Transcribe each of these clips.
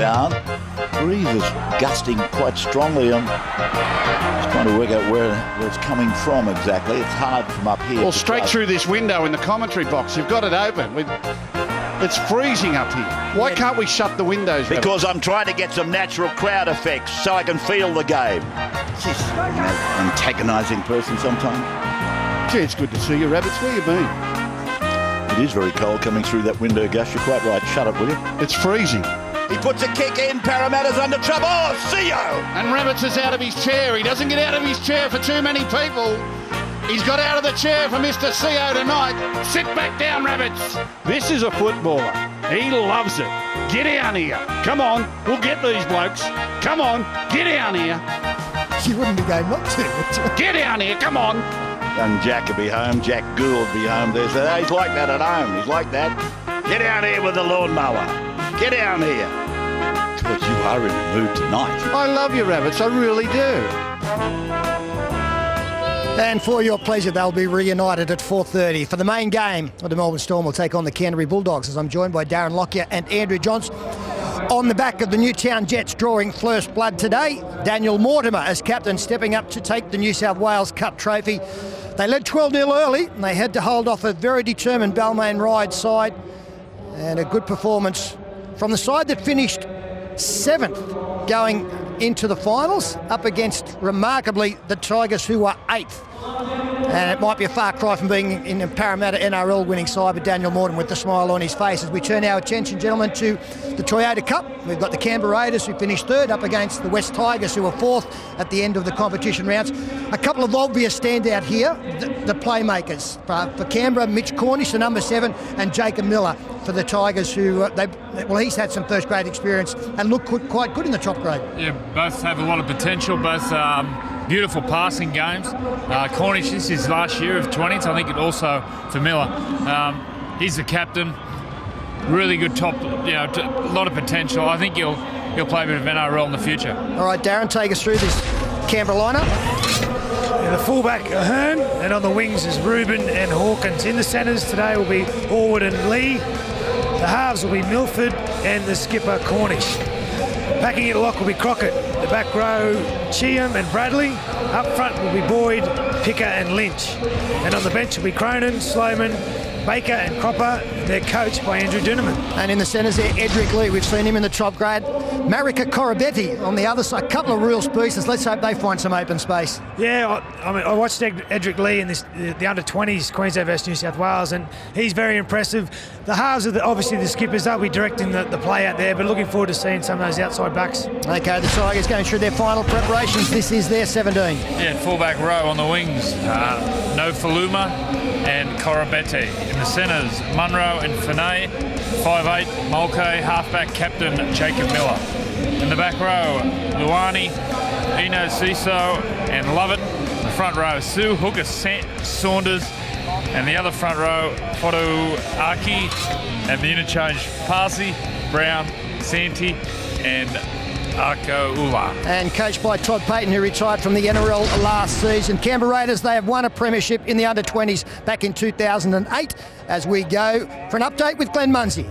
Newtown. Breeze is gusting quite strongly. I'm just trying to work out where it's coming from exactly. It's hard from up here. Well, straight through this window in the commentary box. You've got it open. It's freezing up here. Why can't we shut the windows? Because I'm trying to get some natural crowd effects so I can feel the game. Jeez, an antagonising person sometimes. Gee, it's good to see you, Rabbits. Where you been? It is very cold coming through that window, Gus. You're quite right. Shut up, will you? It's freezing. He puts a kick in. Parramatta's under trouble. Oh, see you! And Rabbits is out of his chair. He doesn't get out of his chair for too many people. He's got out of the chair for Mr. CO tonight. Sit back down, Rabbits. This is a footballer. He loves it. Get down here. Come on. We'll get these blokes. Come on. Get down here. She wouldn't be going not to. Get down here. Come on. Young Jack will be home. Jack Gould will be home. He's like that at home. He's like that. Get down here with the lawnmower. Get down here. But you are in the mood tonight. I love you, Rabbits. I really do. And for your pleasure, they'll be reunited at 4:30 for the main game. The Melbourne Storm will take on the Canterbury Bulldogs, as I'm joined by Darren Lockyer and Andrew Johnson. On the back of the Newtown Jets drawing first blood today, Daniel Mortimer as captain stepping up to take the New South Wales Cup trophy. They led 12-0 early and they had to hold off a very determined Balmain Ride side, and a good performance from the side that finished 7th going into the finals, up against, remarkably, the Tigers, who were 8th. And it might be a far cry from being in a Parramatta NRL winning side, but Daniel Mortimer with the smile on his face. As we turn our attention, gentlemen, to the Toyota Cup, we've got the Canberra Raiders, who finished 3rd, up against the West Tigers, who were 4th at the end of the competition rounds. A couple of obvious standout here, the playmakers. For Canberra, Mitch Cornish, the number 7, and Jacob Miller for the Tigers, who, he's had some first-grade experience and looked quite good in the top grade. Yeah, both have a lot of potential, both beautiful passing games. Cornish, this is his last year of 20s. I think it also for Miller. He's the captain. Really good top, a lot of potential. I think he'll play a bit of NRL in the future. All right, Darren, take us through this Canberra lineup. Yeah, the fullback, Ahearn, and on the wings is Reuben and Hawkins. In the centres today will be Allwood and Lee. The halves will be Milford and the skipper, Cornish. Packing it lock will be Crockett. The back row, Chee and Bradley. Up front will be Boyd, Picker and Lynch. And on the bench will be Cronin, Sloman, Baker and Cropper. They're coached by Andrew Duneman. And in the centres there, Edrick Lee. We've seen him in the top grade. Marika Koroibete on the other side. A couple of real speedsters. Let's hope they find some open space. Yeah, I watched Edrick Lee in the Under-20s Queensland vs New South Wales, and he's very impressive. The halves are obviously the skippers. They'll be directing the play out there, but looking forward to seeing some of those outside backs. Okay, the Tigers going through their final preparations. This is their 17. Yeah, fullback row on the wings. Nofoaluma and Koroibete. In the centres, Monroe and Finay. 5'8", Mulcahy, halfback captain Jacob Miller. In the back row, Luani, Eno Ciso and Lovett. The front row, Sue, Hooker, Saunders. And the other front row, Foto Aki and the interchange, Parsi, Brown, Santi and Arco Ula. And coached by Todd Payton, who retired from the NRL last season. Canberra Raiders, they have won a premiership in the Under-20s back in 2008. As we go for an update with Glenn Munsey.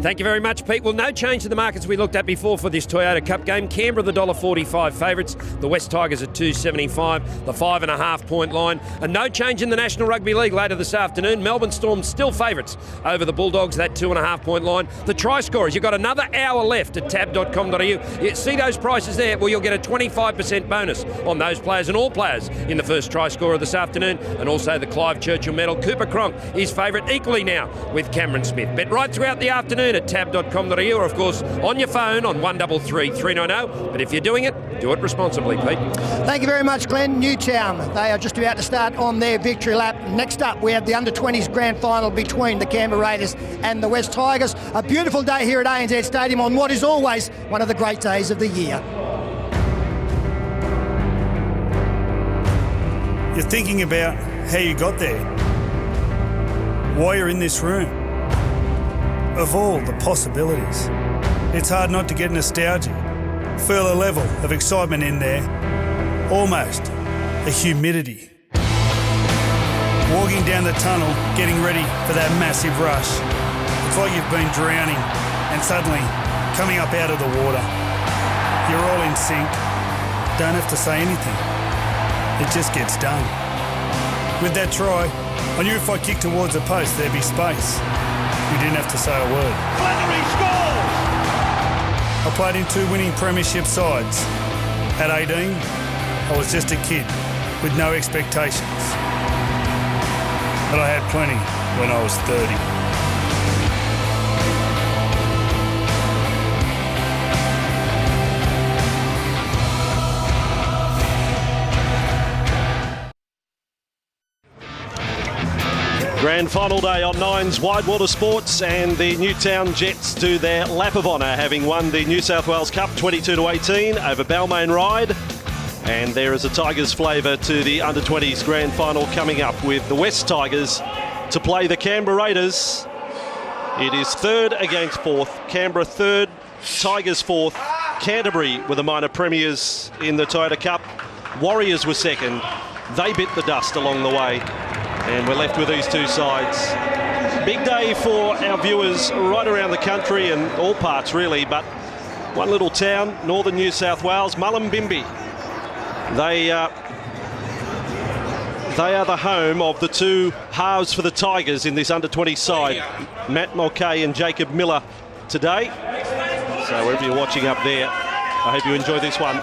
Thank you very much, Pete. Well, no change to the markets we looked at before for this Toyota Cup game. Canberra, the $1.45 favourites. The West Tigers at $2.75, the 5.5 point line. And no change in the National Rugby League later this afternoon. Melbourne Storm still favourites over the Bulldogs, that 2.5 point line. The try scorers, you've got another hour left at tab.com.au. You see those prices there? Well, you'll get a 25% bonus on those players and all players in the first try scorer this afternoon. And also the Clive Churchill medal. Cooper Cronk is favourite equally now with Cameron Smith. Bet right throughout the afternoon at tab.com.au, or of course on your phone on 133 390. But if you're doing it, do it responsibly, Pete. Thank you very much, Glenn. Newtown, they are just about to start on their victory lap. Next up, we have the Under-20s grand final between the Canberra Raiders and the West Tigers. A beautiful day here at ANZ Stadium on what is always one of the great days of the year. You're thinking about how you got there, why you're in this room. Of all the possibilities, it's hard not to get nostalgic, feel a level of excitement in there, almost a humidity. Walking down the tunnel, getting ready for that massive rush. It's like you've been drowning and suddenly coming up out of the water. You're all in sync. Don't have to say anything. It just gets done. With that try, I knew if I kicked towards the post, there'd be space. You didn't have to say a word. Flannery scores! I played in 2 winning premiership sides. At 18, I was just a kid with no expectations. But I had plenty when I was 30. Grand final day on Nine's Widewater Sports, and the Newtown Jets do their lap of honour, having won the New South Wales Cup 22-18 over Balmain Ride. And there is a Tigers flavour to the Under-20s Grand Final coming up, with the West Tigers to play the Canberra Raiders. It is 3rd against 4th. Canberra 3rd, Tigers 4th. Canterbury were the minor premiers in the Toyota Cup. Warriors were 2nd. They bit the dust along the way. And we're left with these two sides. Big day for our viewers right around the country and all parts really, but one little town, northern New South Wales, Mullumbimby. They are the home of the 2 halves for the Tigers in this under-20 side. Matt Mulcahy and Jacob Miller today. So wherever you're watching up there, I hope you enjoy this one.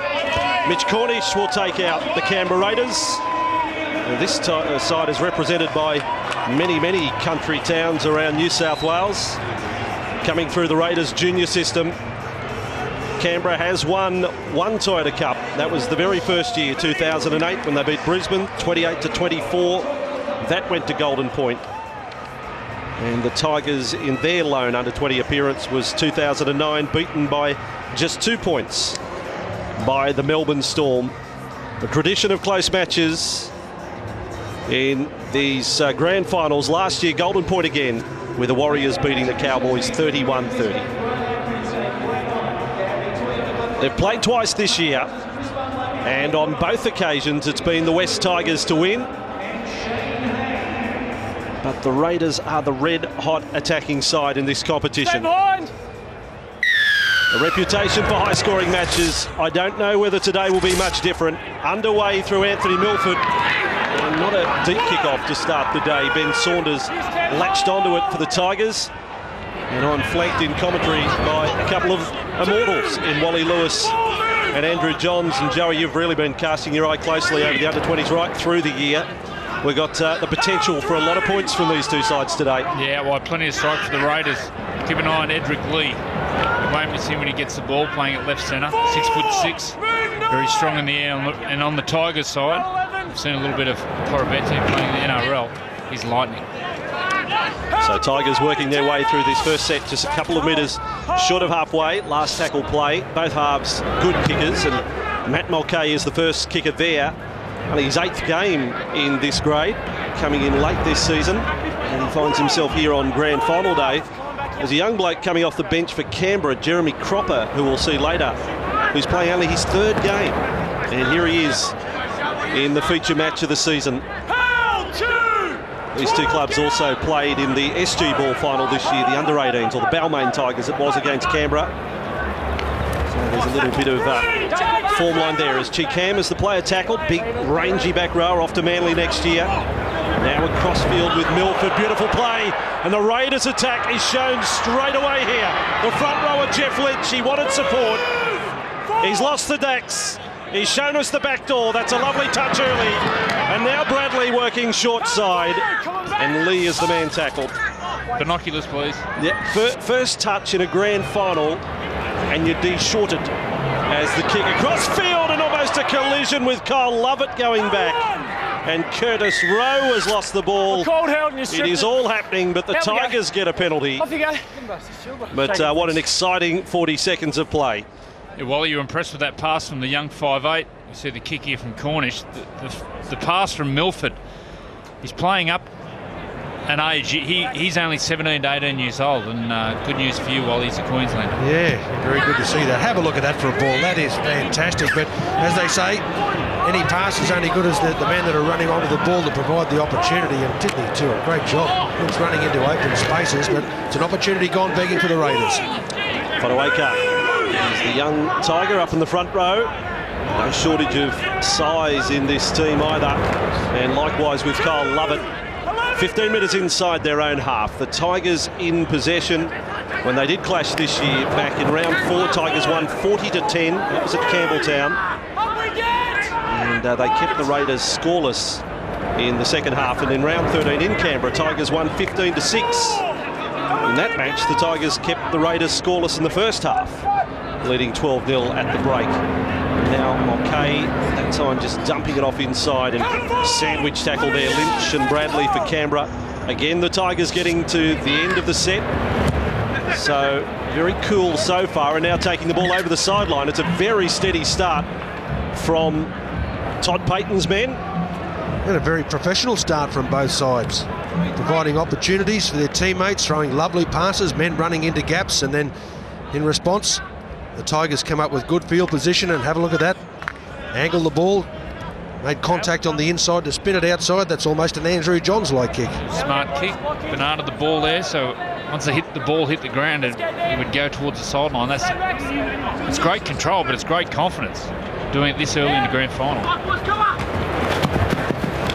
Mitch Cornish will take out the Canberra Raiders. This side is represented by many, many country towns around New South Wales. Coming through the Raiders junior system, Canberra has won 1 Toyota Cup. That was the very first year, 2008, when they beat Brisbane 28-24. That went to Golden Point. And the Tigers, in their lone under-20 appearance, was 2009, beaten by just 2 points by the Melbourne Storm. The tradition of close matches in these grand finals. Last year, Golden Point again, with the Warriors beating the Cowboys 31-30. They've played twice this year, and on both occasions it's been the West Tigers to win. But the Raiders are the red-hot attacking side in this competition. A reputation for high-scoring matches. I don't know whether today will be much different. Underway through Anthony Milford. And not a deep kick-off to start the day. Ben Saunders latched onto it for the Tigers. And I'm flanked in commentary by a couple of immortals in Wally Lewis and Andrew Johns. And Joey, you've really been casting your eye closely over the under-20s right through the year. We've got the potential for a lot of points from these two sides today. Yeah, well, plenty of strikes for the Raiders. Keep an eye on Edrick Lee. You won't miss him when he gets the ball, playing at left centre. 6'6", very strong in the air. And on the Tigers side, I've seen a little bit of Koroibete playing in the NRL. He's lightning. So Tigers working their way through this first set, just a couple of metres short of halfway. Last tackle play. Both halves good kickers, and Matt Mulcahy is the first kicker there. Only his 8th game in this grade, coming in late this season, and he finds himself here on Grand Final day. There's a young bloke coming off the bench for Canberra, Jeremy Cropper, who we'll see later, who's playing only his 3rd game. And here he is in the feature match of the season. These two clubs also played in the SG Ball final this year, the under-18s, or the Balmain Tigers it was, against Canberra. So there's a little bit of form line there as Chee is the player tackled. Big rangy back rower off to Manly next year. Now in crossfield with Milford, beautiful play, and the Raiders attack is shown straight away here. The front rower Jeff Lynch, he wanted support. He's lost the decks. He's shown us the back door. That's a lovely touch early. And now Bradley working short side. And Lee is the man tackled. Binoculars, please. Yeah, first touch in a grand final, and you're de-shorted as the kick across field, and almost a collision with Kyle Lovett going back. And Kurtis Rowe has lost the ball. It is all happening, but the Tigers get a penalty. Off you go. But what an exciting 40 seconds of play. Yeah, Wally, you're impressed with that pass from the young 5'8". You see the kick here from Cornish. The pass from Milford. He's playing up an age. He's only 17 to 18 years old, and good news for you, Wally, he's a Queenslander. Yeah, very good to see that. Have a look at that for a ball. That is fantastic. But as they say, any pass is only good as the men that are running onto the ball to provide the opportunity, and Titley too, a great job. It's running into open spaces, but it's an opportunity gone begging for the Raiders. Fotuaika is the young Tiger up in the front row. No shortage of size in this team either. And likewise with Kyle Lovett. 15 minutes inside their own half. The Tigers in possession. When they did clash this year, back in round 4, Tigers won 40-10. That was at Campbelltown. And they kept the Raiders scoreless in the second half. And in round 13 in Canberra, Tigers won 15-6. In that match, the Tigers kept the Raiders scoreless in the first half, leading 12-0 at the break. Now Mulcahy, that time just dumping it off inside, and sandwich tackle there, Lynch and Bradley for Canberra. Again, the Tigers getting to the end of the set. So very cool so far, and now taking the ball over the sideline. It's a very steady start from Todd Payton's men. And a very professional start from both sides, providing opportunities for their teammates, throwing lovely passes, men running into gaps, and then in response, the Tigers come up with good field position, and have a look at that. Angle the ball, made contact on the inside to spin it outside. That's almost an Andrew Johns-like kick. Smart kick, banana the ball there, so once the ball hit the ground, it would go towards the sideline. It's great control, but it's great confidence doing it this early in the grand final.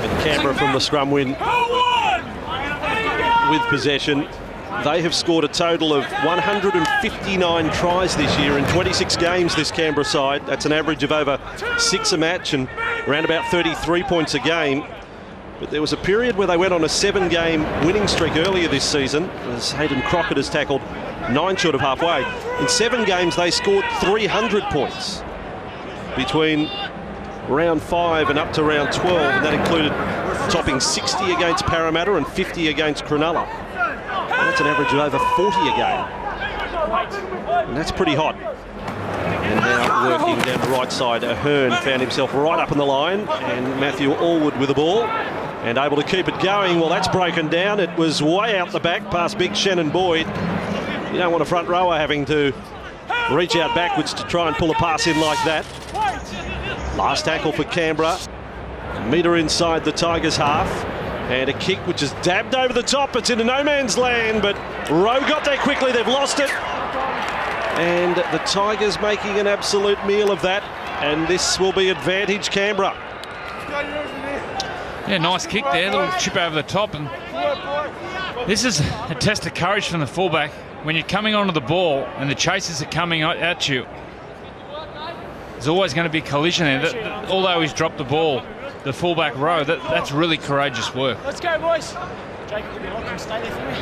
And Canberra from the scrum win with possession. They have scored a total of 159 tries this year in 26 games, this Canberra side. That's an average of over 6 a match and around about 33 points a game. But there was a period where they went on a 7-game winning streak earlier this season, as Hayden Crockett has tackled 9 short of halfway. In 7 games, they scored 300 points between round 5 and up to round 12, and that included topping 60 against Parramatta and 50 against Cronulla. That's an average of over 40 a game. And that's pretty hot. And now working down the right side, Ahearn found himself right up in the line, and Matthew Allwood with the ball and able to keep it going. Well, that's broken down. It was way out the back past big Shannon Boyd. You don't want a front rower having to reach out backwards to try and pull a pass in like that. Last tackle for Canberra. A metre inside the Tigers' half. And a kick which is dabbed over the top. It's into no man's land, but Rowe got there quickly. They've lost it. And the Tigers making an absolute meal of that. And this will be advantage Canberra. Yeah, nice kick there. Little chip over the top. And this is a test of courage from the fullback. When you're coming onto the ball and the chasers are coming at you, there's always going to be collision there. Although he's dropped the ball, the fullback Rowe, that's really courageous work. Let's go, boys. Jacob, could be locked in. Stay there for me.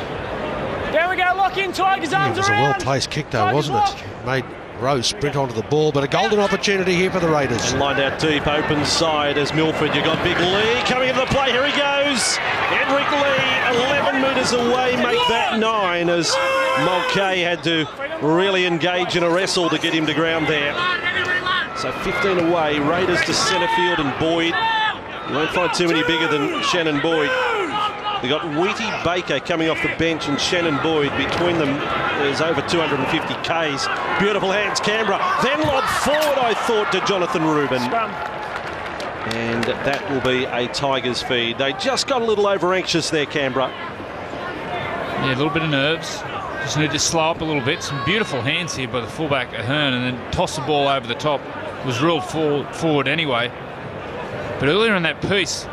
There we go, lock in, Tigers, arms around. It was a well-placed kick though, wasn't it? Made Rowe sprint onto the ball, but a golden opportunity here for the Raiders. And lined out deep, open side as Milford. You got big Lee coming into the play. Here he goes. Edrick Lee, 11 metres away, make that 9 as Mulcahy had to really engage in a wrestle to get him to ground there. So 15 away, Raiders to centre field, and Boyd. You won't find too many bigger than Shannon Boyd. They got Uiti Baker coming off the bench and Shannon Boyd. Between them, there's over 250 Ks. Beautiful hands, Canberra. Then lob forward, I thought, to Jonathan Reuben. And that will be a Tigers feed. They just got a little over-anxious there, Canberra. Yeah, a little bit of nerves. Just need to slow up a little bit. Some beautiful hands here by the fullback, Ahearn, and then toss the ball over the top. It was real forward anyway. But earlier in that piece,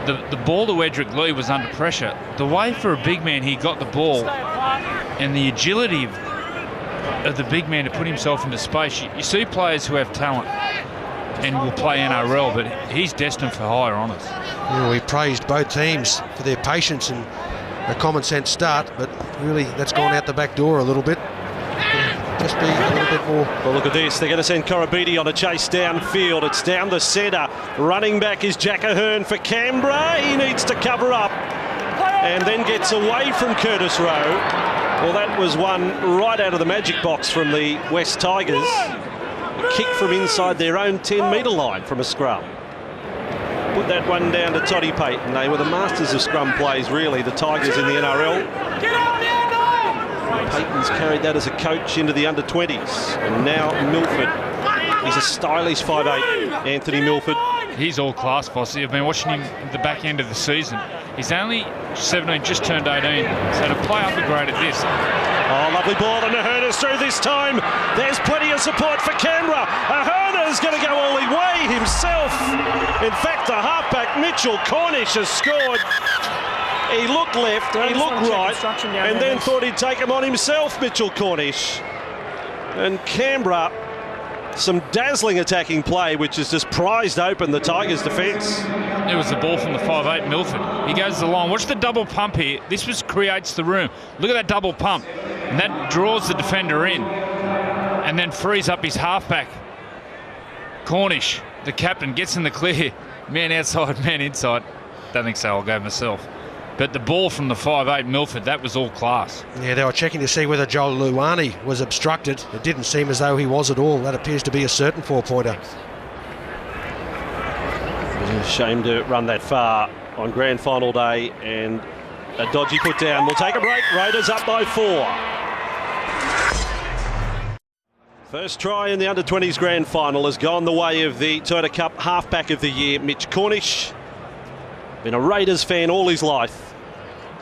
the ball to Edrick Lee was under pressure. The way for a big man he got the ball and the agility of the big man to put himself into space. You see players who have talent and will play NRL, but he's destined for higher honours. Yeah, we praised both teams for their patience and a common sense start, but really that's gone out the back door a little bit. Just be a little bit more. Well, look at this. They're going to send Koroibete on a chase downfield. It's down the centre. Running back is Jack Ahearn for Canberra. He needs to cover up and then gets away from Kurtis Rowe. Well, that was one right out of the magic box from the West Tigers. A kick from inside their own 10-metre line from a scrum. Put that one down to Toddy Payton. They were the masters of scrum plays, really, the Tigers in the NRL. Payton's carried that as a coach into the under-20s. And now Milford. He's a stylish 5'8", Anthony Milford. He's all class, bossy. I've been watching him at the back end of the season. He's only 17, just turned 18. So to play up a grade at this. Oh, lovely ball, and Ahearn is through this time. There's plenty of support for Canberra. Ahearn is going to go all the way himself. In fact, the halfback, Mitchell Cornish, has scored. He looked left, he looked right, and then thought he'd take him on himself, Mitchell Cornish. And Canberra, some dazzling attacking play, which has just prized open the Tigers' defence. It was the ball from the 5'8", Milford. He goes to the line. Watch the double pump here. This creates the room. Look at that double pump. And that draws the defender in. And then frees up his halfback. Cornish, the captain, gets in the clear. Man outside, man inside. Don't think so, I'll go myself. But the ball from the 5'8", Milford, that was all class. Yeah, they were checking to see whether Joel Luani was obstructed. It didn't seem as though he was at all. That appears to be a certain four-pointer. Shame to run that far on grand final day, and a dodgy put down. We'll take a break. Raiders up by 4. First try in the Under-20s grand final has gone the way of the Toyota Cup halfback of the year, Mitch Cornish. Been a Raiders fan all his life.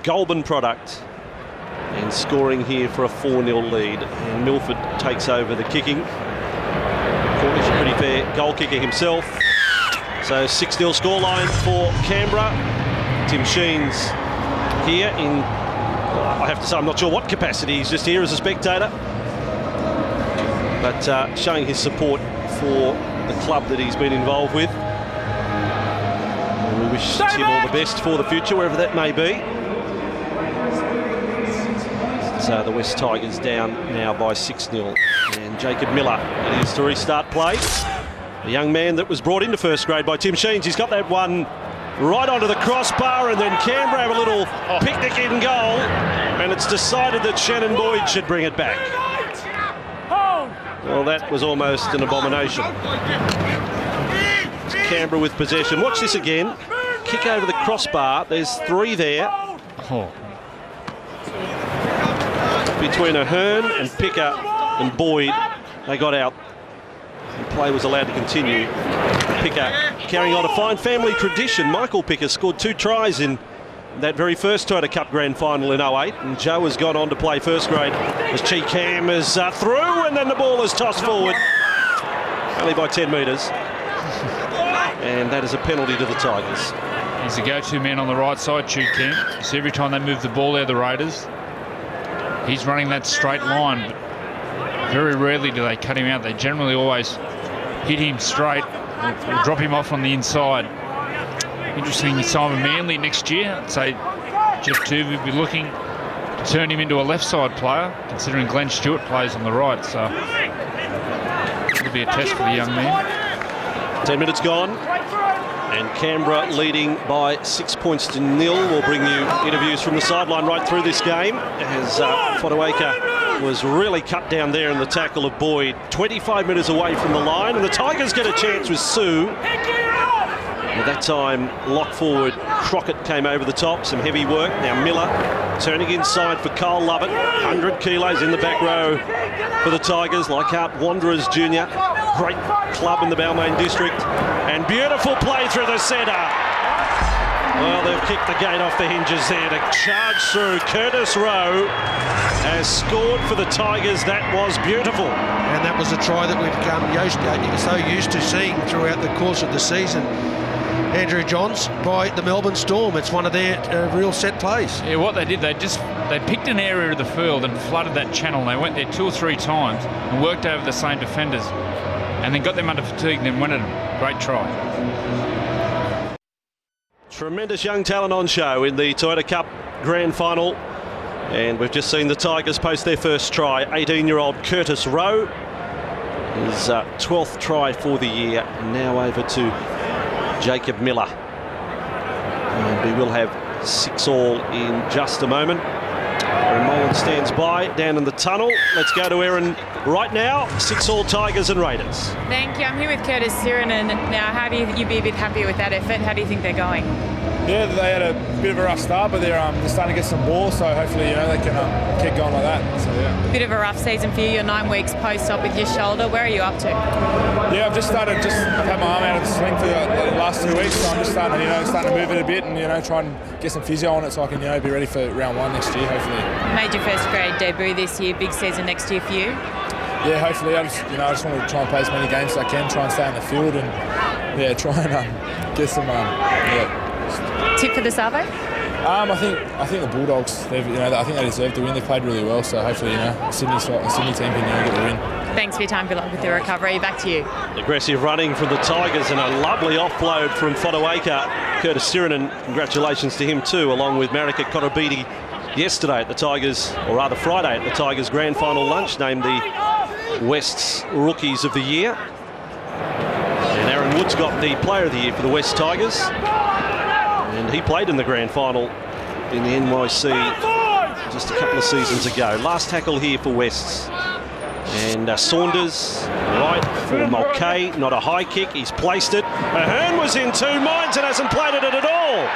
Goulburn product, and scoring here for a 4-0 lead. And Milford takes over the kicking. Cornish, a pretty fair goal kicker himself. So 6-0 scoreline for Canberra. Tim Sheen's here in, I have to say, I'm not sure what capacity. He's just here as a spectator, but showing his support for the club that he's been involved with. And we wish him all the best for the future, wherever that may be. So the West Tigers down now by 6-0. And Jacob Miller, it is to restart play. The young man that was brought into first grade by Tim Sheens. He's got that one right onto the crossbar, and then Canberra have a little picnic in goal, and it's decided that Shannon Boyd should bring it back. Well, that was almost an abomination. Canberra with possession. Watch this again. Kick over the crossbar. There's 3 there. Between Ahearn and Picker and Boyd, they got out. The play was allowed to continue. Picker carrying on a fine family tradition. Michael Picker scored 2 tries in that very first Toyota Cup Grand Final in 08, and Joe has gone on to play first grade as Chee Cam is through, and then the ball is tossed forward, only by 10 metres, and that is a penalty to the Tigers. He's a go-to man on the right side, Chee Cam. So every time they move the ball out, the Raiders, he's running that straight line. Very rarely do they cut him out. They generally always hit him straight or drop him off on the inside. Interesting, Simon Manley next year. I'd say Jeff Tuvey would be looking to turn him into a left side player, considering Glenn Stewart plays on the right. So it'll be a test for the young man. 10 minutes gone, and Canberra leading by 6 points to 0. We'll bring you interviews from the sideline right through this game, as Fotuaika was really cut down there in the tackle of Boyd. 25 metres away from the line, and the Tigers get a chance with Sue. At that time, lock forward Crockett came over the top, some heavy work. Now Miller turning inside for Cole Lovett. 100 kilos in the back row for the Tigers. Leichhardt Wanderers Junior, great club in the Balmain district, and beautiful play through the centre. Well, they've kicked the gate off the hinges there to charge through. Kurtis Rowe has scored for the Tigers. That was beautiful. And that was a try that we've become so used to seeing throughout the course of the season, Andrew Johns, by the Melbourne Storm. It's one of their real set plays. Yeah, what they did, they picked an area of the field and flooded that channel. They went there 2 or 3 times and worked over the same defenders, and then got them under fatigue and then went at them. Great try. Tremendous young talent on show in the Toyota Cup Grand Final, and we've just seen the Tigers post their first try. 18-year-old Kurtis Rowe, his 12th try for the year. Now over to Jacob Miller, and we will have 6 all in just a moment. Aaron Molan stands by down in the tunnel. Let's go to Aaron right now. 6 all Tigers and Raiders. Thank you. I'm here with Kurtis Sirenin. Now, how do you be a bit happier with that effort? How do you think they're going? Yeah, they had a bit of a rough start, but they're starting to get some ball, so hopefully, they can keep going like that. So, yeah. Bit of a rough season for you. You're 9 weeks post-op with your shoulder. Where are you up to? Yeah, I've just had my arm out of the sling for the last 2 weeks, so I'm just starting to move it a bit and try and get some physio on it so I can be ready for round 1 next year, hopefully. You made your first grade debut this year. Big season next year for you. Yeah, hopefully. I just want to try and play as many games as I can, try and stay on the field, and try and get some Tip for the Savo? I think the Bulldogs. I think they deserve the win. They played really well, so hopefully, Sydney team can get the win. Thanks for your time. Good luck with the recovery. Back to you. Aggressive running from the Tigers and a lovely offload from Fotuaika. Kurtis Sirinen, congratulations to him too, along with Marika Koroibete yesterday at the Tigers, or rather Friday at the Tigers grand final lunch, named the West's Rookies of the Year. And Aaron Wood's got the Player of the Year for the West Tigers. And he played in the grand final in the NYC just a couple of seasons ago. Last tackle here for Wests. And Saunders, right for Mulcahy, not a high kick, he's placed it. Ahearn was in 2 minds and hasn't played it at all.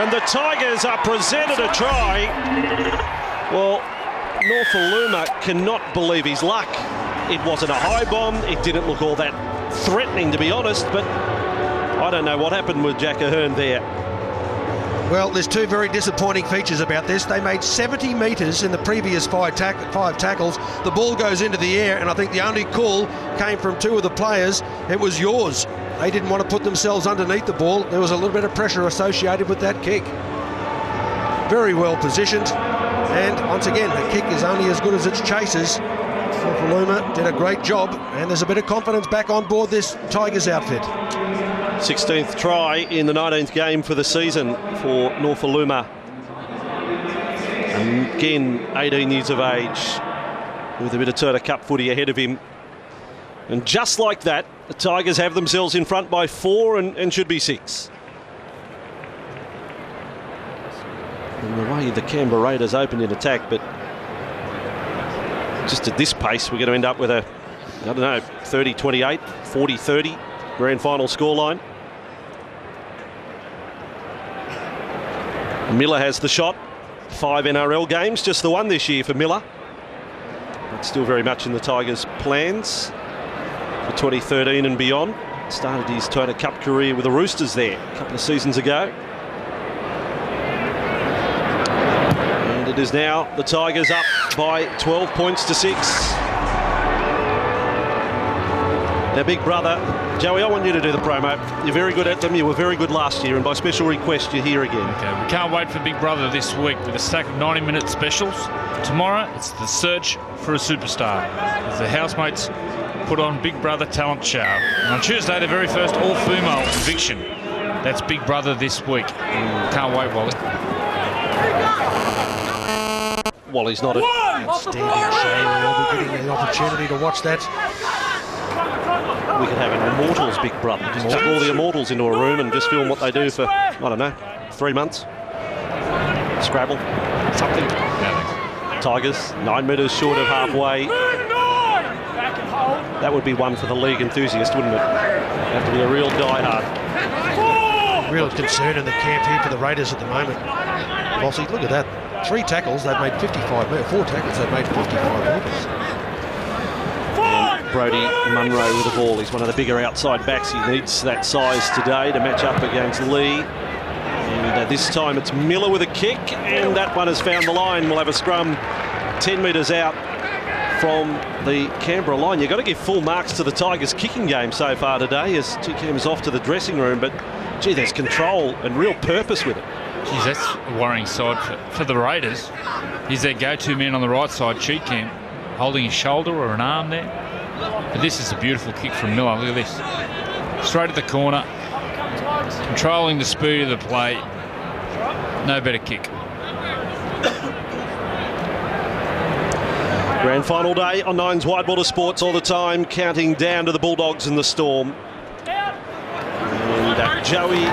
And the Tigers are presented a try. Well, Nofoaluma cannot believe his luck. It wasn't a high bomb, it didn't look all that threatening, to be honest, but I don't know what happened with Jack Ahearn there. Well, there's 2 very disappointing features about this. They made 70 metres in the previous 5 tackles. The ball goes into the air, and I think the only call came from 2 of the players. It was yours. They didn't want to put themselves underneath the ball. There was a little bit of pressure associated with that kick. Very well positioned. And once again, the kick is only as good as its chasers. Nofoaluma did a great job, and there's a bit of confidence back on board this Tigers outfit. 16th try in the 19th game for the season for Nofoaluma. And again, 18 years of age, with a bit of Turner Cup footy ahead of him. And just like that, the Tigers have themselves in front by 4 and should be 6. And the way the Canberra Raiders opened in attack, but just at this pace, we're going to end up with a, 30-28, 40-30 grand final scoreline. Miller has the shot. 5 NRL games, just the one this year for Miller. But still very much in the Tigers' plans for 2013 and beyond. Started his Toyota Cup career with the Roosters there a couple of seasons ago. And it is now the Tigers up by 12 points to 6. Now, big brother, Joey, I want you to do the promo. You're very good at them. You were very good last year, and by special request, you're here again. Okay, we can't wait for Big Brother this week with a stack of 90-minute specials. Tomorrow, it's the search for a superstar, as the housemates put on Big Brother talent show. And on Tuesday, the very first all-female eviction. That's Big Brother this week. Can't wait, Wally. Wally's not a... Outstanding shame. We'll be getting the opportunity to watch that. We could have an Immortals Big Brother. Just chuck all the Immortals into a room and just film what they do for, 3 months. Scrabble, something. Tigers, 9 metres short of halfway. That would be one for the league enthusiast, wouldn't it? Have to be a real diehard. Real concern in the camp here for the Raiders at the moment. Bossy, look at that. 3 tackles, they've made 55 metres. 4 tackles, they've made 55 metres. Brodie Monroe with the ball. He's one of the bigger outside backs. He needs that size today to match up against Lee. And this time it's Miller with a kick, and that one has found the line. We'll have a scrum 10 metres out from the Canberra line. You've got to give full marks to the Tigers' kicking game so far today, as Cam off to the dressing room, but gee, there's control and real purpose with it. Geez, that's a worrying side for the Raiders. He's their go-to man on the right side, Chee, holding his shoulder or an arm there. But this is a beautiful kick from Miller. Look at this. Straight at the corner. Controlling the speed of the play. No better kick. Grand final day on Nine's Wide Water Sports all the time, counting down to the Bulldogs and the Storm. And Joey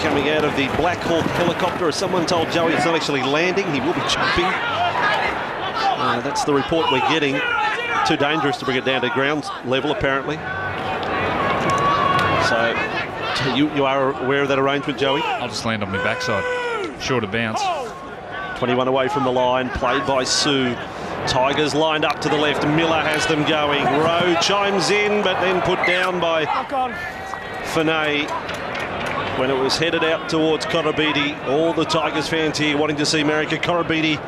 coming out of the Black Hawk helicopter. As someone told Joey, it's not actually landing. He will be jumping. That's the report we're getting. Too dangerous to bring it down to ground level, apparently. So So you are aware of that arrangement, Joey? I'll just land on my backside. Shorter bounce. 21 away from the line, played by Sue. Tigers lined up to the left. Miller has them going. Rowe chimes in, but then put down by Finay when it was headed out towards Koroibete. All the Tigers fans here wanting to see Marika Koroibete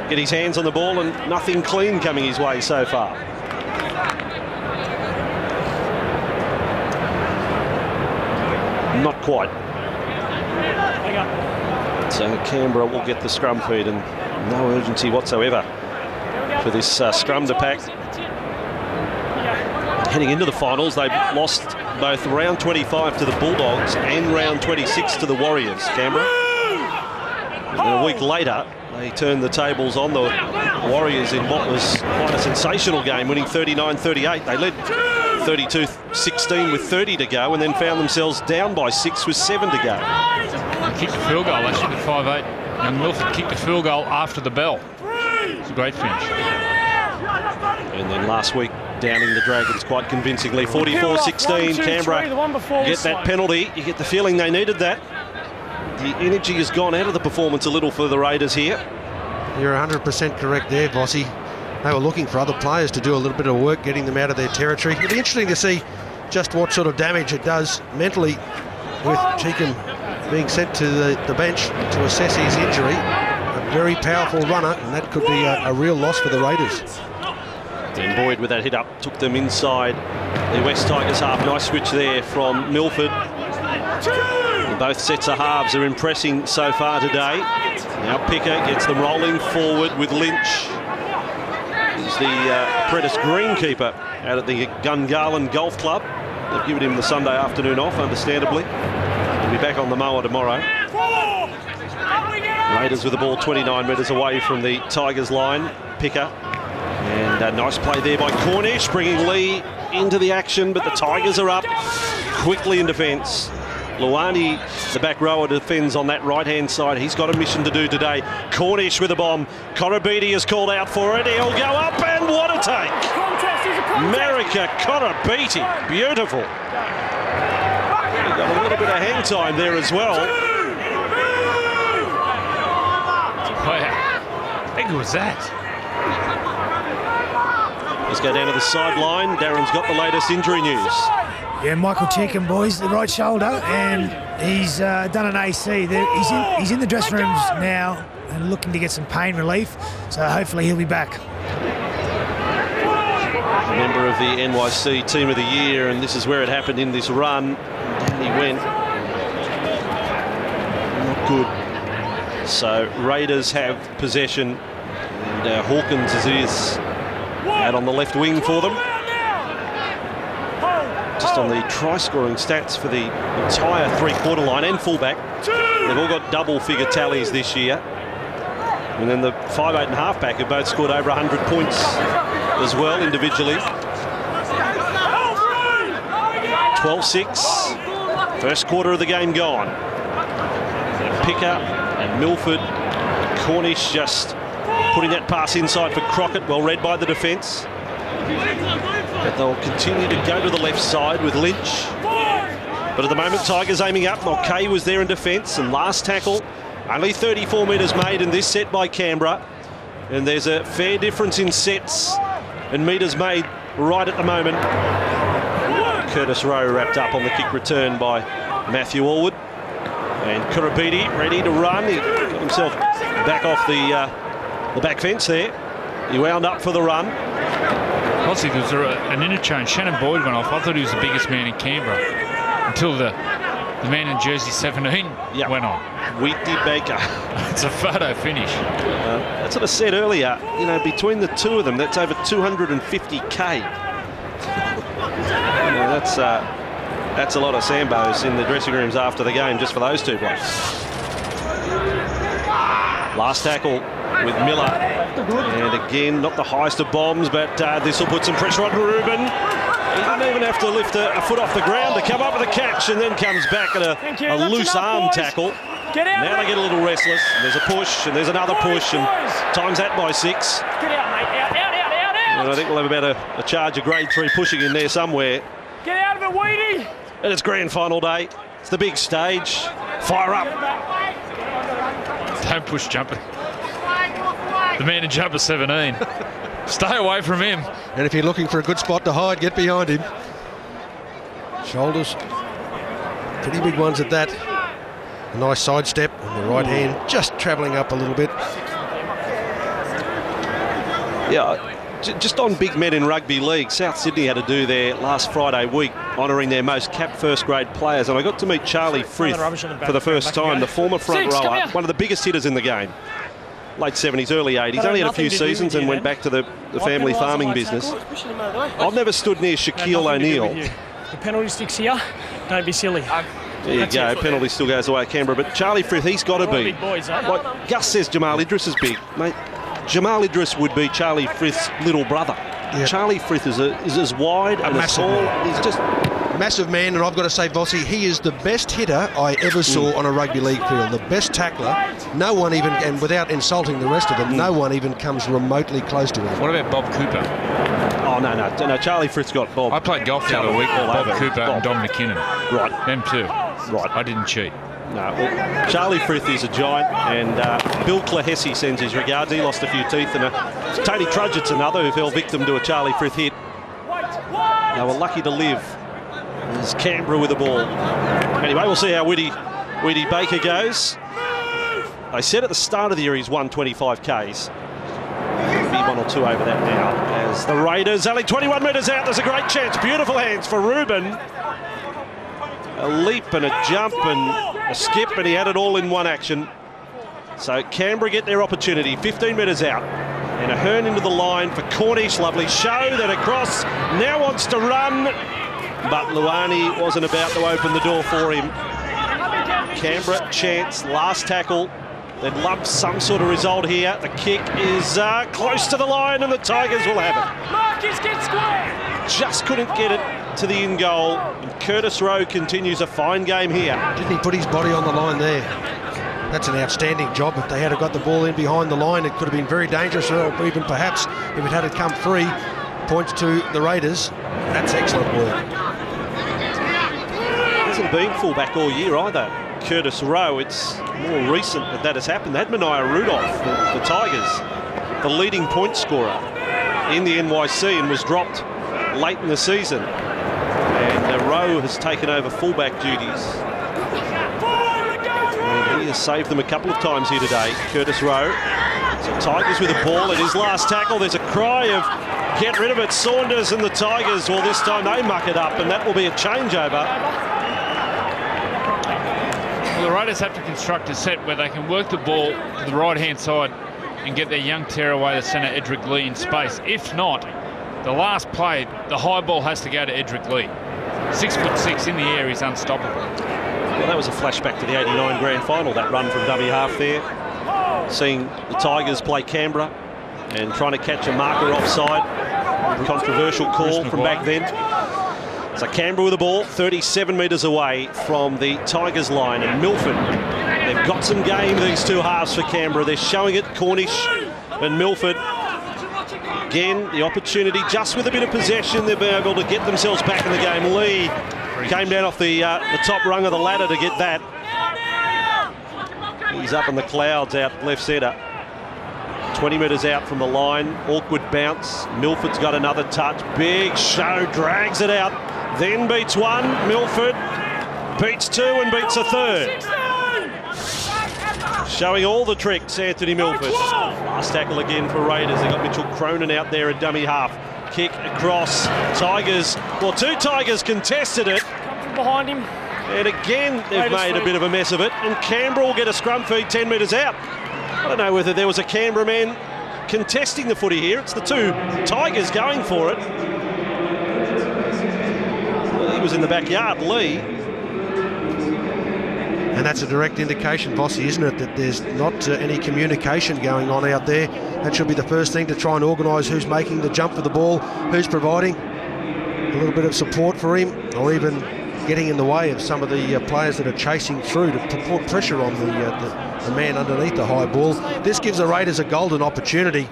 get his hands on the ball, and nothing clean coming his way so far. Not quite. So Canberra will get the scrum feed, and no urgency whatsoever for this scrum to pack. Heading into the finals, they lost both round 25 to the Bulldogs and round 26 to the Warriors, Canberra. And then a week later, they turned the tables on the Warriors in what was quite a sensational game, winning 39-38. They led 32-16 with 30 to go, and then found themselves down by 6 with 7 to go. They kicked the field goal actually with 5-8. And Milford kicked the field goal after the bell. It's a great finish. And then last week, downing the Dragons quite convincingly, 44-16. Canberra get that penalty. You get the feeling they needed that. The energy has gone out of the performance a little for the Raiders here. You're 100% correct there, Bossy. They were looking for other players to do a little bit of work, getting them out of their territory. It'll be interesting to see just what sort of damage it does mentally with Cheekham being sent to the bench to assess his injury. A very powerful runner, and that could be a real loss for the Raiders. Then Boyd with that hit up took them inside the West Tigers half. Nice switch there from Milford. And both sets of halves are impressing so far today. Now Picker gets them rolling forward with Lynch. He's the apprentice greenkeeper out at the Gungarland Golf Club. They've given him the Sunday afternoon off, understandably. He'll be back on the mower tomorrow. Raiders with the ball 29 metres away from the Tigers line. Picker. And a nice play there by Cornish, bringing Lee into the action, but the Tigers are up quickly in defence. Luani, the back rower, defends on that right-hand side. He's got a mission to do today. Cornish with a bomb. Koroibete is called out for it. He'll go up, and what a take! Marika Koroibete, beautiful. He got a little bit of hang time there as well. Wow, how big was that? Let's go down to the sideline. Darren's got the latest injury news. Yeah, Michael Cheekham, boys, the right shoulder, and he's done an AC. He's in the dressing rooms now and looking to get some pain relief, so hopefully he'll be back. A member of the NYC Team of the Year, and this is where it happened in this run. And he went. Not good. So Raiders have possession, and Hawkins is out on the left wing for them. Just on the try-scoring stats for the entire three-quarter line and fullback, they've all got double-figure tallies this year. And then the 5'8" and halfback have both scored over 100 points as well individually. 12-6. First quarter of the game gone. And Picker and Milford, Cornish just putting that pass inside for Crockett, well read by the defence. But they'll continue to go to the left side with Lynch. But at the moment, Tigers aiming up. Mulcahy was there in defence, and last tackle, only 34 metres made in this set by Canberra. And there's a fair difference in sets and metres made right at the moment. Kurtis Rowe wrapped up on the kick return by Matthew Allwood. And Koroibete ready to run. He got himself back off the back fence there. He wound up for the run. Obviously, there was an interchange. Shannon Boyd went off. I thought he was the biggest man in Canberra until the man in jersey 17 went on. Uiti Baker. It's a photo finish. That's what I said earlier. You know, between the two of them, that's over 250k. That's a lot of Sambos in the dressing rooms after the game just for those two blokes. Last tackle with Miller. And again, not the highest of bombs, but this will put some pressure on Reuben. He didn't even have to lift a foot off the ground to come up with a catch, and then comes back at a loose arm tackle. Now they get a little restless. And there's a push, and there's another push, and times that by 6. Get out, mate. Out. And I think we'll have about a charge of grade 3 pushing in there somewhere. Get out of it, Uiti. And it's grand final day. It's the big stage. Fire up. Don't push jumper. The man in jumper 17. Stay away from him. And if you're looking for a good spot to hide, get behind him. Shoulders, pretty big ones at that. A nice sidestep on the right hand, just travelling up a little bit. Yeah, just on big men in rugby league, South Sydney had to do their last Friday week honouring their most capped first grade players, and I got to meet Charlie Frith for the first time, the former front rower, one of the biggest hitters in the game. Late 70s, early 80s, only had a few seasons and went back to the family farming business. I've never stood near Shaquille O'Neal. The penalty stick's here, don't be silly. There you go, penalty still goes away at Canberra, but Charlie Frith, he's got to be. Like Gus says, Jamal Idris is big. Mate, Jamal Idris would be Charlie Frith's little brother. Yep. Charlie Frith is as wide and as tall. He's just massive man, and I've got to say, Vossi, he is the best hitter I ever saw on a rugby league field. The best tackler. No one even, and without insulting the rest of them, no one even comes remotely close to him. What about Bob Cooper? Oh, no, Charlie Frith's got Bob. I played golf the other week with Bob Cooper and Don McKinnon. Right. Them two. Right. I didn't cheat. No, well, Charlie Frith is a giant, and Bill Clahessy sends his regards. He lost a few teeth, and Tony Trudgett's another who fell victim to a Charlie Frith hit. They were lucky to live. There's Canberra with the ball. Anyway, we'll see how Uiti Baker goes. I said at the start of the year he's won 25 Ks. Maybe one or two over that now. As the Raiders, only 21 metres out, there's a great chance. Beautiful hands for Reuben. A leap and a jump and a skip, and he had it all in one action. So Canberra get their opportunity, 15 metres out. And Ahearn into the line for Cornish. Lovely show, then across. Now wants to run, but Luani wasn't about to open the door for him. Canberra chance, last tackle. They'd love some sort of result here. The kick is close to the line, and the Tigers will have it. Marcus, get square! Just couldn't get it to the in goal. And Kurtis Rowe continues a fine game here. Didn't he put his body on the line there? That's an outstanding job. If they had got the ball in behind the line, it could have been very dangerous, or even perhaps if it had come free. Points to the Raiders. That's excellent work. Hasn't been fullback all year either. Kurtis Rowe, it's more recent that has happened. They had Mania Rudolph, the Tigers, the leading point scorer in the NYC, and was dropped late in the season. And Rowe has taken over fullback duties. And he has saved them a couple of times here today, Kurtis Rowe. So Tigers with the ball at his last tackle. There's a cry of get rid of it. Saunders and the Tigers, well, this time they muck it up, and that will be a changeover. Well, the Raiders have to construct a set where they can work the ball to the right-hand side and get their young tearaway to centre Edrick Lee in space. If not, the last play, the high ball has to go to Edrick Lee. 6'6" in the air, he's unstoppable. Well, that was a flashback to the 89 grand final, that run from dummy half there. Seeing the Tigers play Canberra and trying to catch a marker offside. Controversial call from back then. So Canberra with the ball, 37 metres away from the Tigers line, and Milford. They've got some game, these two halves for Canberra. They're showing it, Cornish and Milford. Again, the opportunity, just with a bit of possession, they've been able to get themselves back in the game. Lee came down off the top rung of the ladder to get that. He's up in the clouds out left centre. 20 metres out from the line, awkward bounce. Milford's got another touch, big show, drags it out, then beats one. Milford beats two and beats a third. Showing all the tricks, Anthony Milford. Last tackle again for Raiders. They got Mitchell Cronin out there at dummy half. Kick across. Tigers, well, two Tigers contested it. Behind him. And again, they've made a bit of a mess of it. And Canberra will get a scrum feed 10 metres out. I don't know whether there was a Canberra man contesting the footy here. It's the two Tigers going for it. Well, he was in the backyard, Lee. And that's a direct indication, Vossi, isn't it, that there's not any communication going on out there. That should be the first thing to try and organise who's making the jump for the ball, who's providing a little bit of support for him, or even getting in the way of some of the players that are chasing through to put pressure on the man underneath the high ball. This gives the Raiders a golden opportunity,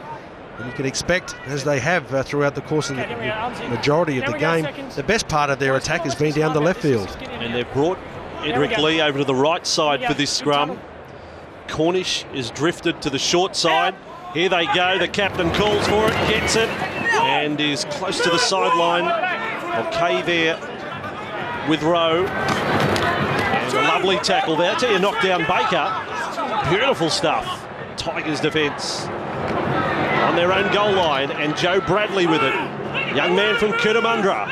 and you can expect, as they have throughout the course of the majority of the game, the best part of their attack has been down the left field. And they've brought Edrick Lee over to the right side for this scrum. Cornish is drifted to the short side. Here they go. The captain calls for it, gets it, and is close to the sideline. Okay there with Rowe. And a lovely tackle there. I tell you, knocked down Baker. Beautiful stuff. Tigers defence on their own goal line, and Joe Bradley with it. Young man from Cootamundra.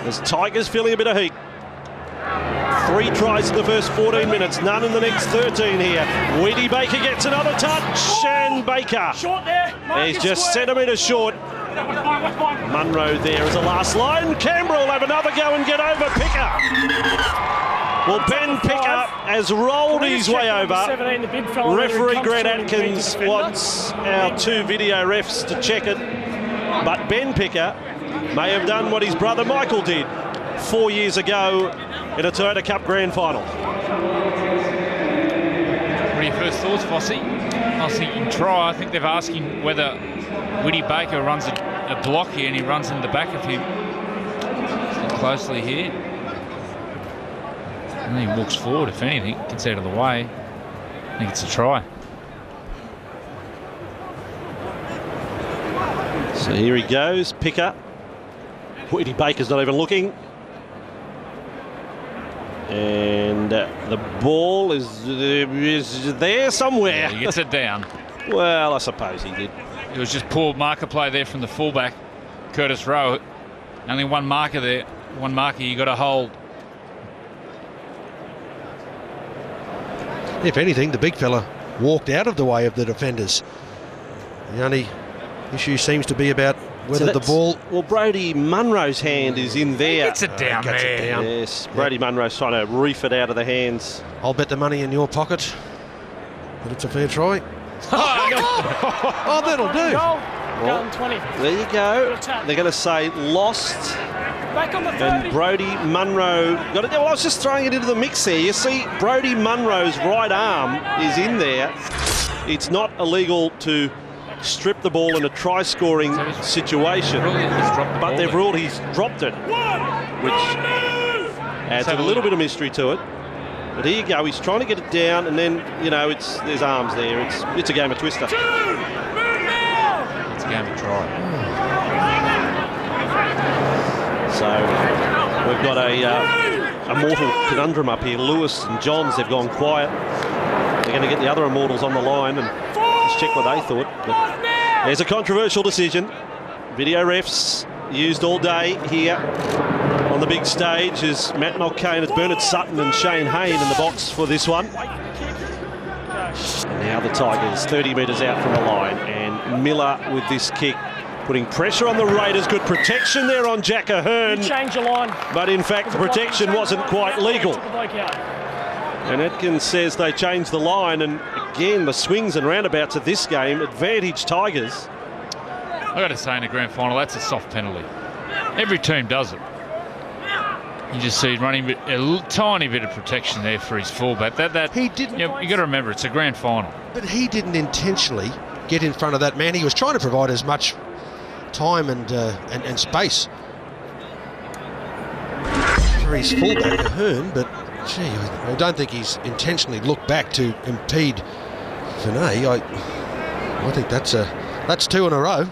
As Tigers feeling a bit of heat. 3 tries in the first 14 minutes, none in the next 13 here. Uiti Baker gets another touch, and Baker is just centimetres short. Monroe there as a last line. Canberra will have another go and get over Picker. Well, Ben Picker has rolled his way over. Referee Grant Atkins wants our 2 video refs to check it. But Ben Picker may have done what his brother Michael did 4 years ago in a Toyota Cup Grand Final. What are your first thoughts, Fossey? I was thinking try. I think they've asked him whether Uiti Baker runs a block here, and he runs in the back of him. Look closely here. And then he walks forward, if anything, gets out of the way. I think it's a try. So here he goes, Picker. Uiti Baker's not even looking. And the ball is there somewhere. Yeah, he gets it down. Well, I suppose he did. It was just poor marker play there from the fullback, Kurtis Rowe. Only one marker there. One marker you got to hold. If anything, the big fella walked out of the way of the defenders. The only issue seems to be about whether the ball... Well, Brodie Monroe's hand is in there. Gets it down there. It down. Yes, Brodie Monroe's trying to reef it out of the hands. I'll bet the money in your pocket that it's a fair try. Oh, that'll do. Well, 20. there you go. They're going to say lost. Back on the 30. And Brodie Monroe got it. Well, I was just throwing it into the mix there. You see, Brodie Monroe's right arm is in there. It's not illegal to strip the ball in a try-scoring situation, but they've ruled he's dropped it, which adds a little bit of mystery to it. But here you go. He's trying to get it down, and then there's arms there. It's a game of twister. It's a game of try. So we've got a mortal conundrum up here. Lewis and Johns, they've gone quiet. They're going to get the other immortals on the line and just check what they thought. But there's a controversial decision. Video refs used all day here on the big stage as Matt Mulcahy as Bernard Sutton and Shane Hayden in the box for this one. And now the Tigers 30 metres out from the line, and Miller with this kick, putting pressure on the Raiders. Good protection there on Jack Ahearn. Change the line. But in fact, the protection wasn't quite legal. And Atkins says they changed the line, and again, the swings and roundabouts of this game advantage Tigers. I've got to say, in a grand final, that's a soft penalty. Every team does it. You just see running a tiny bit of protection there for his fullback. He didn't. You got to remember, it's a grand final. But he didn't intentionally get in front of that man. He was trying to provide as much time and space for his fullback, Ahearn, but gee, I don't think he's intentionally looked back to impede Finay. I think that's 2 in a row.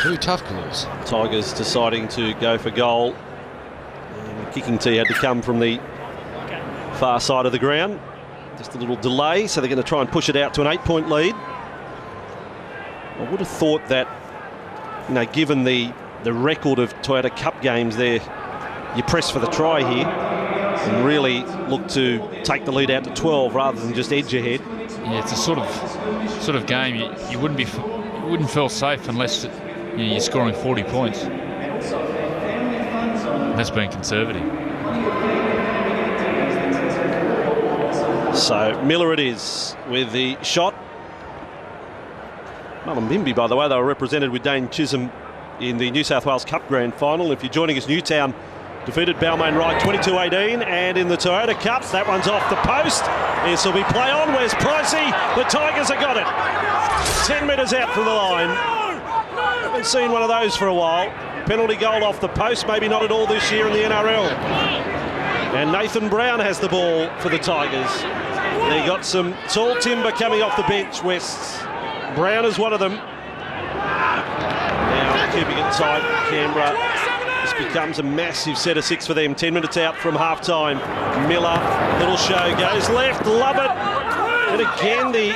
2 tough calls. Tigers deciding to go for goal. And the kicking tee had to come from the far side of the ground. Just a little delay, so they're going to try and push it out to an 8-point lead. I would have thought that, given the record of Toyota Cup games there, you press for the try here and really look to take the lead out to 12 rather than just edge ahead. Yeah, it's a sort of game you wouldn't feel safe unless you're scoring 40 points. That's being conservative. So Miller it is with the shot. Mullumbimby, by the way, they were represented with Dane Chisholm in the New South Wales Cup Grand Final. If you're joining us, Newtown defeated Balmain Wright 22-18, and in the Toyota Cup, that one's off the post. This will be play on. Where's Pricey? The Tigers have got it. 10 metres out from the line. Haven't seen one of those for a while. Penalty goal off the post, maybe not at all this year in the NRL. And Nathan Brown has the ball for the Tigers. They got some tall timber coming off the bench, Wests. Brown is one of them. Now keeping it tight, Canberra. This becomes a massive set of 6 for them. 10 minutes out from half-time. Miller, little show, goes left, love it. And again, the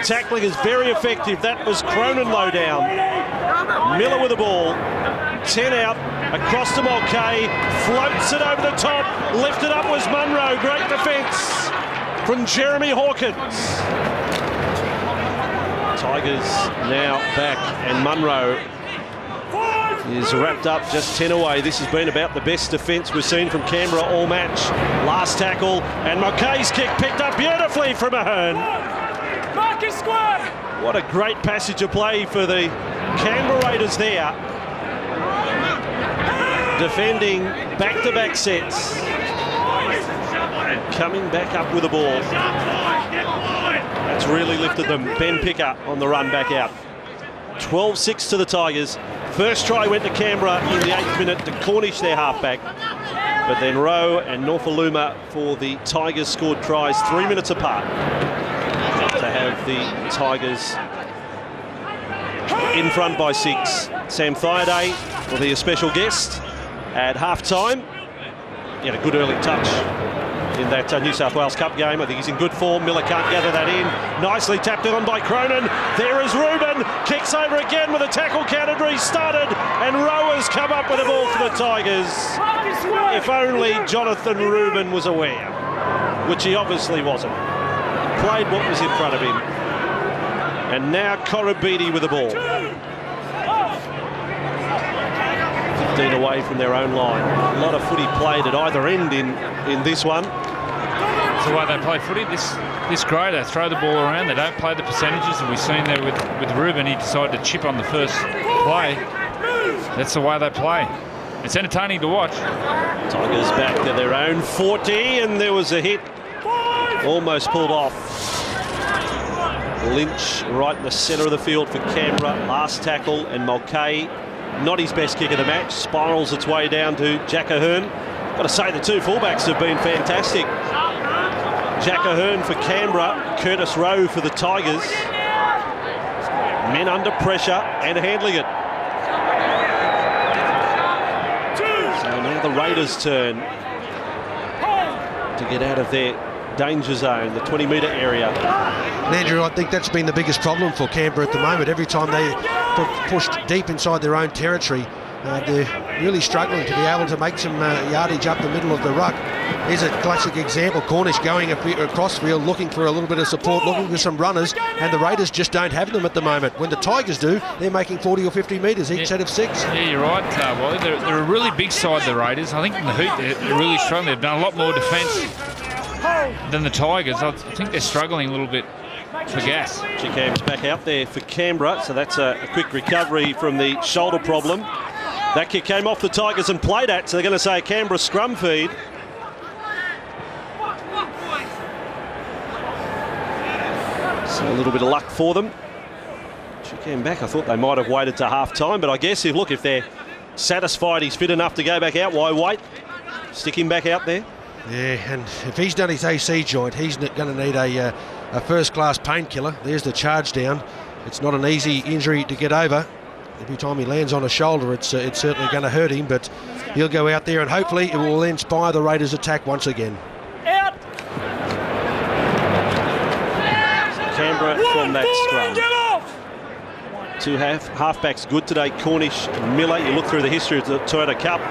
tackling is very effective. That was Cronin low down. Miller with the ball. 10 out, across to Mulcahy, floats it over the top. Lifted up was Monroe. Great defence from Jeremy Hawkins. Tigers now back, and Monroe is wrapped up just 10 away. This has been about the best defence we've seen from Canberra all match. Last tackle, and Mulcahy's kick picked up beautifully from Ahearn. What a great passage of play for the Canberra Raiders there. Defending back-to-back sets. And coming back up with the ball. That's really lifted them. Ben Picker on the run back out. 12-6 to the Tigers. First try went to Canberra in the 8th minute to Cornish, their halfback. But then Rowe and Nofoaluma for the Tigers scored tries 3 minutes apart to have the Tigers in front by 6. Sam Thaiday will be a special guest at half-time. He had a good early touch in that New South Wales Cup game. I think he's in good form. Miller can't gather that in. Nicely tapped on by Cronin. There is Reuben. Kicks over again with a tackle counted, restarted, and Rowe has come up with the ball for the Tigers. If only Jonathan Reuben was aware, which he obviously wasn't. Played what was in front of him. And now Koroibete with the ball. 15 away from their own line. A lot of footy played at either end in this one. That's the way they play footy. This grade, they throw the ball around. They don't play the percentages. And we've seen there with Reuben, he decided to chip on the first play. That's the way they play. It's entertaining to watch. Tigers back to their own 40, and there was a hit. Almost pulled off. Lynch right in the centre of the field for Canberra. Last tackle, and Mulcahy, not his best kick of the match, spirals its way down to Jack Ahearn. Got to say the two fullbacks have been fantastic. Jack Ahearn for Canberra, Kurtis Rowe for the Tigers. Men under pressure and handling it. So now the Raiders' turn to get out of their danger zone, the 20-metre area. And Andrew, I think that's been the biggest problem for Canberra at the moment. Every time they pushed deep inside their own territory, they're really struggling to be able to make some yardage up the middle of the ruck. Here's a classic example. Cornish going across field, looking for a little bit of support, looking for some runners, and the Raiders just don't have them at the moment. When the Tigers do, they're making 40 or 50 metres each set of 6. Yeah, you're right, Wally. They're a really big side, the Raiders. I think in the hoop, they're really strong. They've done a lot more defence than the Tigers. I think they're struggling a little bit for gas. Chickam's back out there for Canberra, so that's a quick recovery from the shoulder problem. That kick came off the Tigers and played at, so they're going to say a Canberra scrum feed. So a little bit of luck for them. Chickam back. I thought they might have waited to half-time, but I guess if they're satisfied he's fit enough to go back out, why wait? Stick him back out there. Yeah, and if he's done his AC joint, he's going to need a first-class painkiller. There's the charge down. It's not an easy injury to get over. Every time he lands on a shoulder, it's certainly going to hurt him, but he'll go out there and hopefully it will inspire the Raiders' attack once again. Out. Canberra from that scrum. Two halfbacks good today, Cornish and Miller. You look through the history of the Toyota Cup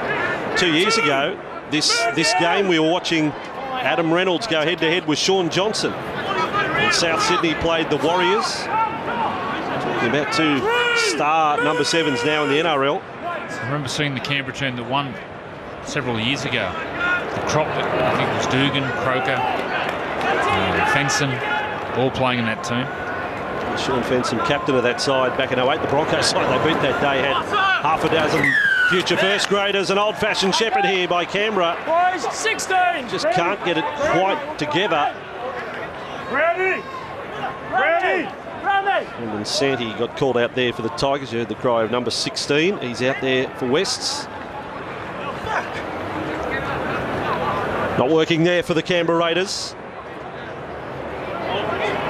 2 years ago. This game we were watching Adam Reynolds go head-to-head with Sean Johnson. In South Sydney played the Warriors. Talking about two star number 7s now in the NRL. I remember seeing the Canberra team that won several years ago. The Crockett, I think it was Dugan, Croker, Fenson, all playing in that team. Sean Fenson, captain of that side back in 08. The Broncos side they beat that day had half a dozen future first graders. An old-fashioned shepherd here by Canberra. Boys, 16. Just can't get it quite together. Ready. And then Santi got called out there for the Tigers. You heard the cry of number 16. He's out there for Wests. Not working there for the Canberra Raiders.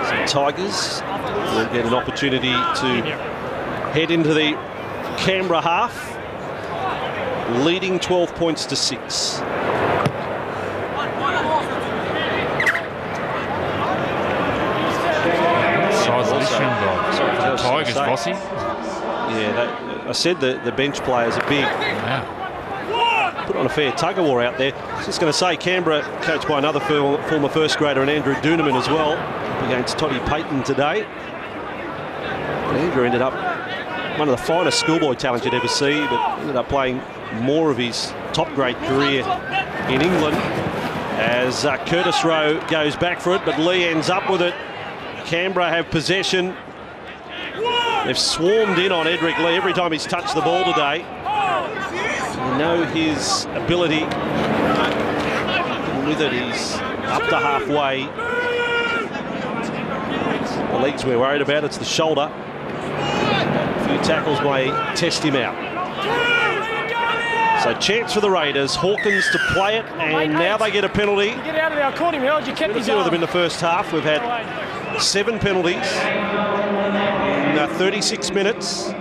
So Tigers will get an opportunity to head into the Canberra half, leading 12 points to 6. Size of this young guy. Tigers, bossy. Yeah, I said the bench players are big. Wow. Put on a fair tug-of-war out there. Just going to say, Canberra, coached by another former first grader, and Andrew Doonerman as well, up against Toddy Payton today. And Andrew ended up one of the finest schoolboy talents you'd ever see, but ended up playing more of his top-grade career in England as Kurtis Rowe goes back for it, but Lee ends up with it. Canberra have possession. They've swarmed in on Edrick Lee every time he's touched the ball today. You know his ability. With it, he's up to halfway. The legs we're worried about, it's the shoulder. A few tackles may test him out. So chance for the Raiders. Hawkins to play it, and now they get a penalty. Get out of there, I caught him. How did you keep his Deal with arm? them in the first half. We've had 7 penalties in 36 minutes.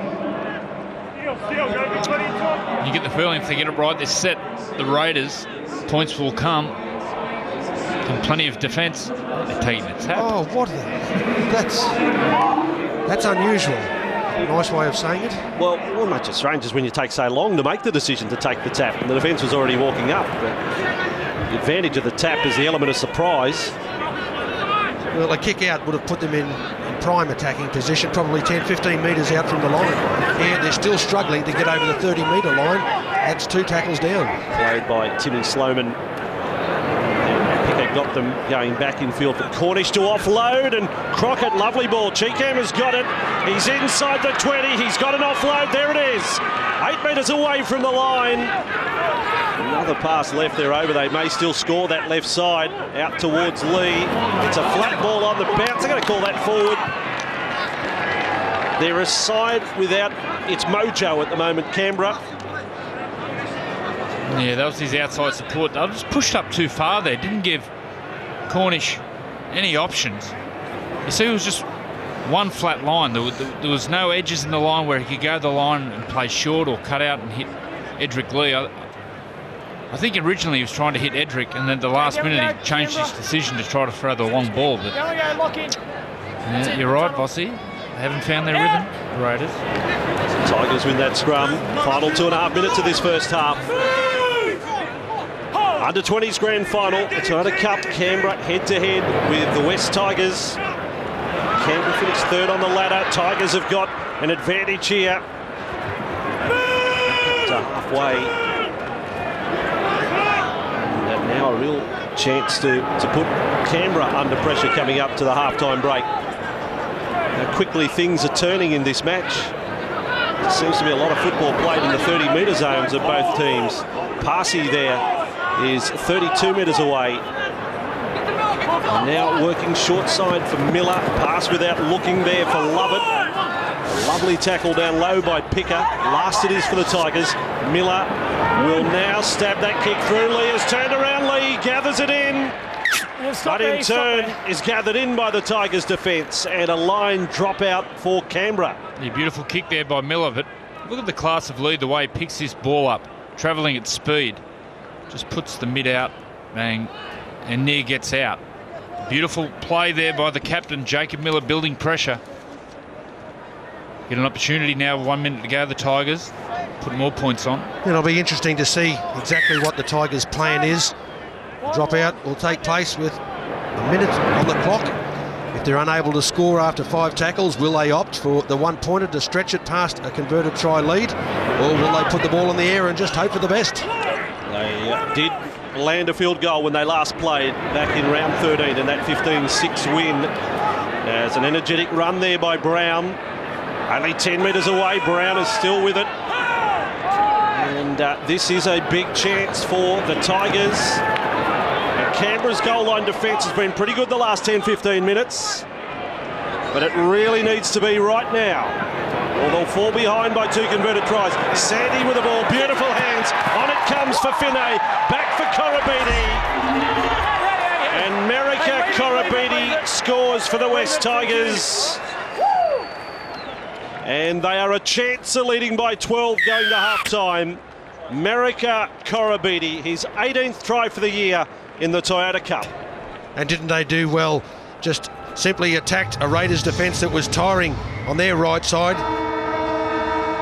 You get the feeling if they get it right, they're set. The Raiders, points will come. And plenty of defence. They're taking a tap. Oh, what? That's unusual. Nice way of saying it. Well, what makes it strange is when you take so long to make the decision to take the tap, and the defence was already walking up. But the advantage of the tap is the element of surprise. Well, a kick out would have put them in prime attacking position, probably 10-15 metres out from the line. And they're still struggling to get over the 30-metre line. That's 2 tackles down. Played by Timmy Sloman. Picker got them going back in field for Cornish to offload, and Crockett, lovely ball. Chee has got it. He's inside the 20. He's got an offload. There it is. 8 metres away from the line. Another pass left there over. They may still score that left side out towards Lee. It's a flat ball on the bounce. They're going to call that forward. They're a side without its mojo at the moment, Canberra. Yeah, that was his outside support. They just pushed up too far there. Didn't give Cornish any options. You see, it was just one flat line. There was no edges in the line where he could go the line and play short or cut out and hit Edrick Lee. I think originally he was trying to hit Edrick, and then the last minute he changed his decision to try to throw the long ball. But There we go, lock in. yeah, you're right, Bossy. They haven't found their rhythm, the Raiders. Tigers win that scrum. Final 2.5 minutes of this first half. Under-20s grand final. It's another cup. Canberra head-to-head with the West Tigers. Canberra finished 3rd on the ladder. Tigers have got an advantage here. To halfway. And now a real chance to put Canberra under pressure coming up to the half-time break. How quickly things are turning in this match. There seems to be a lot of football played in the 30-metre zones of both teams. Parsi there is 32 metres away. And now working short side for Miller. Pass without looking there for Lovett. A lovely tackle down low by Picker. Last it is for the Tigers. Miller will now stab that kick through. Lee has turned around. Lee gathers it in. But in turn is gathered in by the Tigers' defence, and a line dropout for Canberra. Yeah, beautiful kick there by Miller, but look at the class of Lee, the way he picks this ball up, travelling at speed. Just puts the mid out, bang, and near gets out. Beautiful play there by the captain, Jacob Miller, building pressure. Get an opportunity now with 1 minute to go, the Tigers. Put more points on. It'll be interesting to see exactly what the Tigers' plan is. Drop out will take place with a minute on the clock. If they're unable to score after 5 tackles, will they opt for the 1-pointer to stretch it past a converted try lead? Or will they put the ball in the air and just hope for the best? They did land a field goal when they last played back in round 13 in that 15-6 win. There's an energetic run there by Brown. Only 10 metres away. Brown is still with it. And this is a big chance for the Tigers. Canberra's goal line defence has been pretty good the last 10-15 minutes, but it really needs to be right now. Well, they'll fall behind by 2 converted tries. Sandy with the ball, beautiful hands. On it comes for Finney. Back for Koroibete. And Marika Koroibete scores for the West Tigers. And they are a chance of leading by 12 going to half-time. Marika Koroibete, his 18th try for the year in the Toyota Cup. And didn't they do well? Just simply attacked a Raiders defence that was tiring on their right side.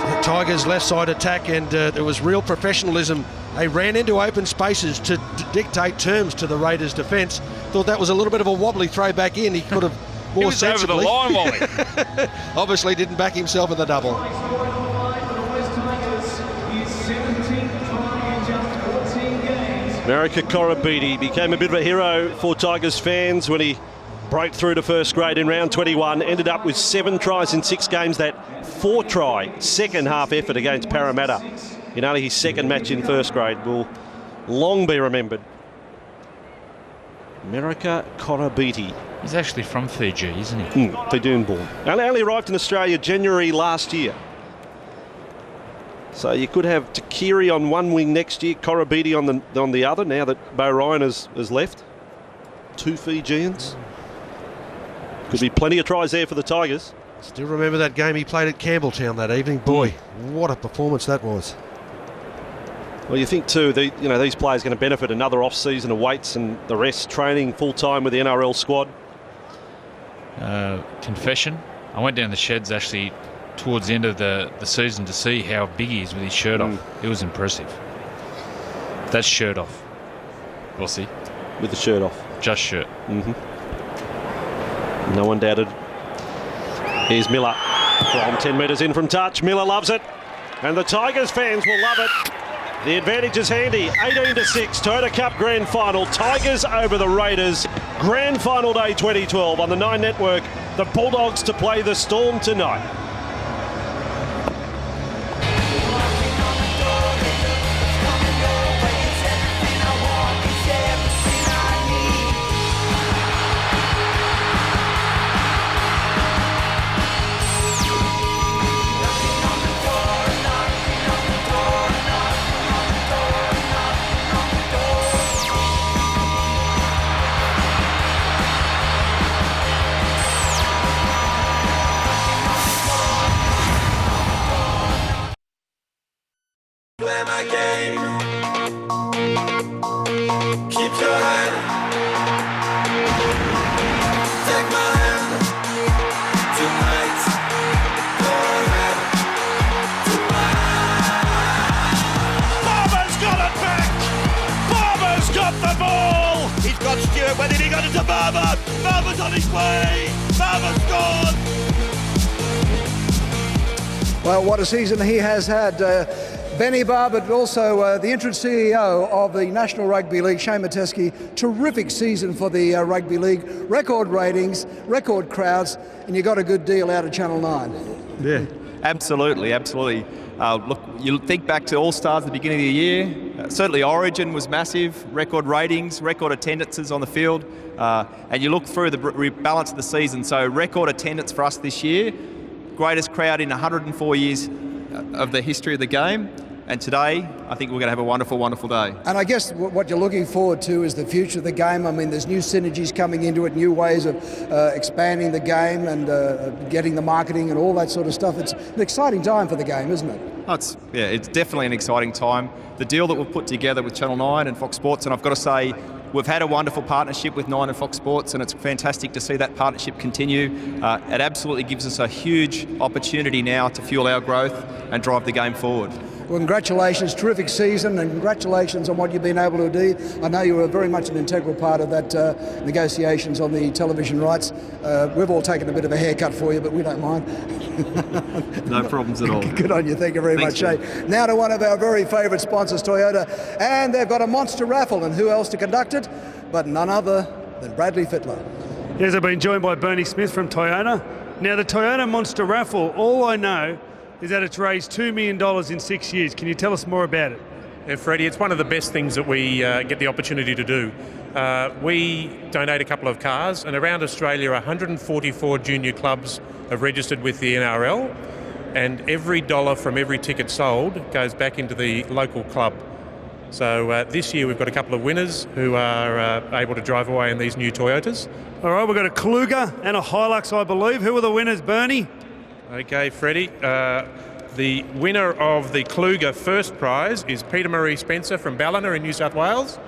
The Tigers' left side attack, and there was real professionalism. They ran into open spaces to dictate terms to the Raiders' defence. Thought that was a little bit of a wobbly throw back in. He could have more sensibly. Over the line, Wally. Obviously didn't back himself in the double. Marika Koroibete became a bit of a hero for Tigers fans when he broke through to first grade in round 21, ended up with 7 tries in 6 games. That 4-try second half effort against Parramatta in only his 2nd match in first grade will long be remembered. Marika Koroibete. He's actually from Fiji, isn't he? Fijian born. Only arrived in Australia January last year. So you could have Takiri on one wing next year, Koroibete on the other, now that Bo Ryan has left. 2 Fijians. Could be plenty of tries there for the Tigers. Still remember that game he played at Campbelltown that evening. Boy, what a performance that was. Well, you think too, these players are going to benefit another off-season of weights and the rest training full-time with the NRL squad. Confession, I went down the sheds actually towards the end of the season to see how big he is with his shirt off. It was impressive. That's shirt off. We'll see. With the shirt off. Just shirt. No one doubted. Here's Miller from 10 metres in from touch. Miller loves it. And the Tigers fans will love it. The advantage is handy. 18-6, Toyota Cup Grand Final. Tigers over the Raiders. Grand Final Day 2012 on the 9 Network. The Bulldogs to play the Storm tonight. Barber's on his way. Barber scored. Well, what a season he has had. Benny Barber, but also the interim CEO of the National Rugby League, Shane Mateski. Terrific season for the Rugby League. Record ratings, record crowds, and you got a good deal out of Channel 9. Yeah, absolutely. Look, you think back to All-Stars at the beginning of the year. Certainly Origin was massive, record ratings, record attendances on the field. And you look through the balance of the season, so record attendance for us this year. Greatest crowd in 104 years of the history of the game. And today, I think we're going to have a wonderful, wonderful day. And I guess what you're looking forward to is the future of the game. I mean, there's new synergies coming into it, new ways of expanding the game and getting the marketing and all that sort of stuff. It's an exciting time for the game, isn't it? It's definitely an exciting time. The deal that we've put together with Channel 9 and Fox Sports, and I've got to say, we've had a wonderful partnership with 9 and Fox Sports, and it's fantastic to see that partnership continue. It absolutely gives us a huge opportunity now to fuel our growth and drive the game forward. Well, congratulations, terrific season, and congratulations on what you've been able to do. I know you were very much an integral part of that negotiations on the television rights. We've all taken a bit of a haircut for you, but we don't mind. No problems at all. Good on you, thank you very much, Shay. Now to one of our very favourite sponsors, Toyota, and they've got a monster raffle, and who else to conduct it but none other than Bradley Fittler. Yes, I've been joined by Bernie Smith from Toyota. Now, the Toyota Monster Raffle, all I know is that it's raised $2 million in 6 years. Can you tell us more about it? Yeah, Freddie, it's one of the best things that we get the opportunity to do. We donate a couple of cars, and around Australia, 144 junior clubs have registered with the NRL. and every dollar from every ticket sold goes back into the local club. So this year we've got a couple of winners who are able to drive away in these new Toyotas. All right, we've got a Kluger and a Hilux, I believe. Who are the winners, Bernie? Okay, Freddie. The winner of the Kluger first prize is Peter Marie Spencer from Ballina in New South Wales.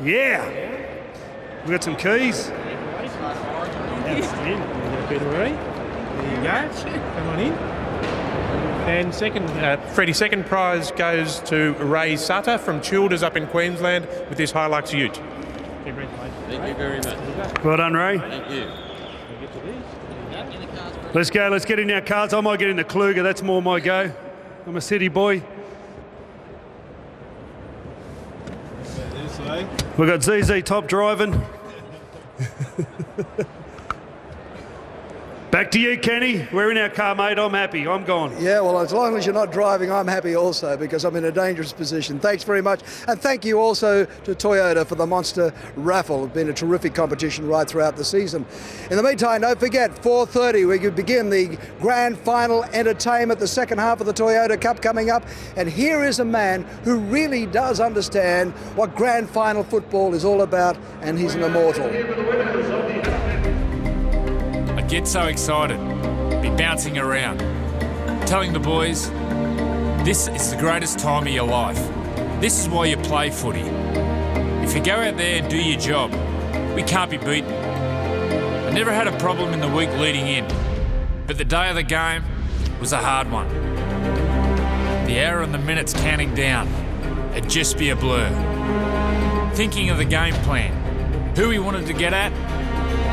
Yeah. We've got some keys. Peter Marie. There you go. Come on in. And second prize goes to Ray Sutter from Childers up in Queensland with this Hilux Ute. Thank you very much. Well done, Ray. Thank you. Let's go. Let's get in our cars. I might get in the Kluger. That's more my go. I'm a city boy. We've got ZZ Top driving. Back to you, Kenny. We're in our car, mate. I'm happy. I'm gone. Yeah, well, as long as you're not driving, I'm happy also because I'm in a dangerous position. Thanks very much. And thank you also to Toyota for the Monster Raffle. It's been a terrific competition right throughout the season. In the meantime, don't forget, 4:30, we could begin the grand final entertainment, the second half of the Toyota Cup coming up. And here is a man who really does understand what grand final football is all about, and he's an immortal. Get so excited, be bouncing around, telling the boys, this is the greatest time of your life. This is why you play footy. If you go out there and do your job, we can't be beaten. I never had a problem in the week leading in, but the day of the game was a hard one. The hour and the minutes counting down, it'd just be a blur. Thinking of the game plan, who we wanted to get at,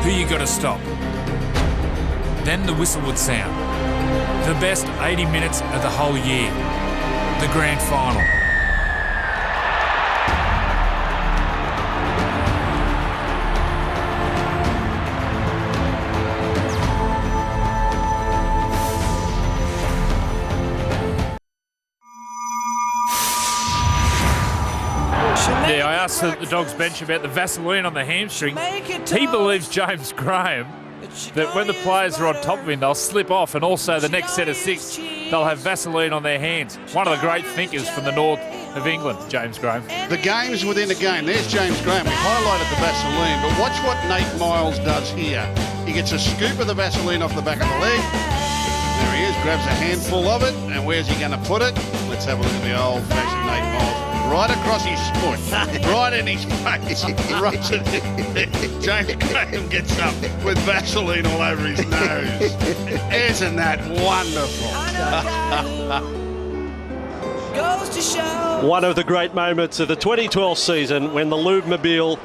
who you got to stop. Then the whistle would sound. The best 80 minutes of the whole year. The grand final. Yeah, I asked the Dogs bench about the Vaseline on the hamstring. He believes, James Graham, that when the players are on top of him, they'll slip off, and also the next set of six, they'll have Vaseline on their hands. One of the great thinkers from the north of England, James Graham. The game's within a game. There's James Graham. We highlighted the Vaseline, but watch what Nate Miles does here. He gets a scoop of the Vaseline off the back of the leg. There he is, grabs a handful of it, and where's he going to put it? Let's have a look at the old-fashioned Nate Miles. Right across his foot, right in his face. Rubs it in. James Graham gets up with Vaseline all over his nose. Isn't that wonderful? One of the great moments of the 2012 season when the Lube-mobile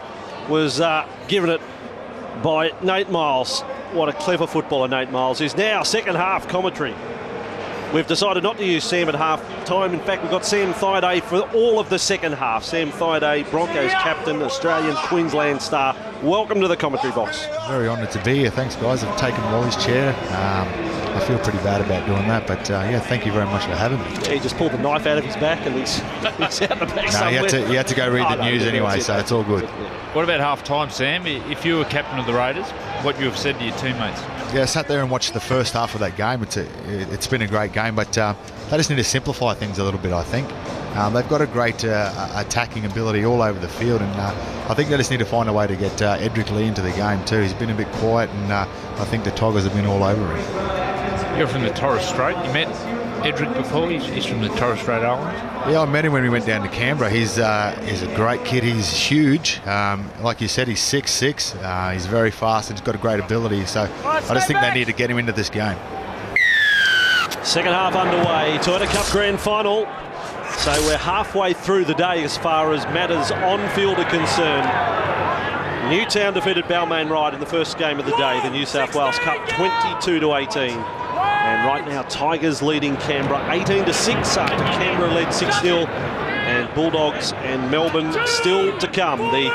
was given it by Nate Miles. What a clever footballer Nate Miles is. Now, second half commentary. We've decided not to use Sam at half time. In fact, we've got Sam Thaiday for all of the second half. Sam Thaiday, Broncos captain, Australian Queensland star. Welcome to the commentary box. Very honoured to be here. Thanks, guys. I've taken Wally's chair. I feel pretty bad about doing that, but yeah, thank you very much for having me. Yeah, he just pulled the knife out of his back and he's out the back somewhere. You had to go read the news anyway, so it's all good. What about half time, Sam? If you were captain of the Raiders, what you have said to your teammates? Yeah, I sat there and watched the first half of that game. It's been a great game, but they just need to simplify things a little bit, I think. They've got a great attacking ability all over the field, and I think they just need to find a way to get Edrick Lee into the game too. He's been a bit quiet, and I think the Tigers have been all over him. You're from the Torres Strait. You met Edrick before. He's from the Torres Strait Islands. Yeah, I met him when we went down to Canberra. He's a great kid. He's huge. Like you said, he's 6'6". He's very fast and he's got a great ability. So I just think they need to get him into this game. Second half underway. Toyota Cup Grand Final. So we're halfway through the day as far as matters on field are concerned. Newtown defeated Balmain Ride in the first game of the day, the New South Wales Cup, 22-18. And right now, Tigers leading Canberra 18-6 after Canberra led 6-0. And Bulldogs and Melbourne still to come. The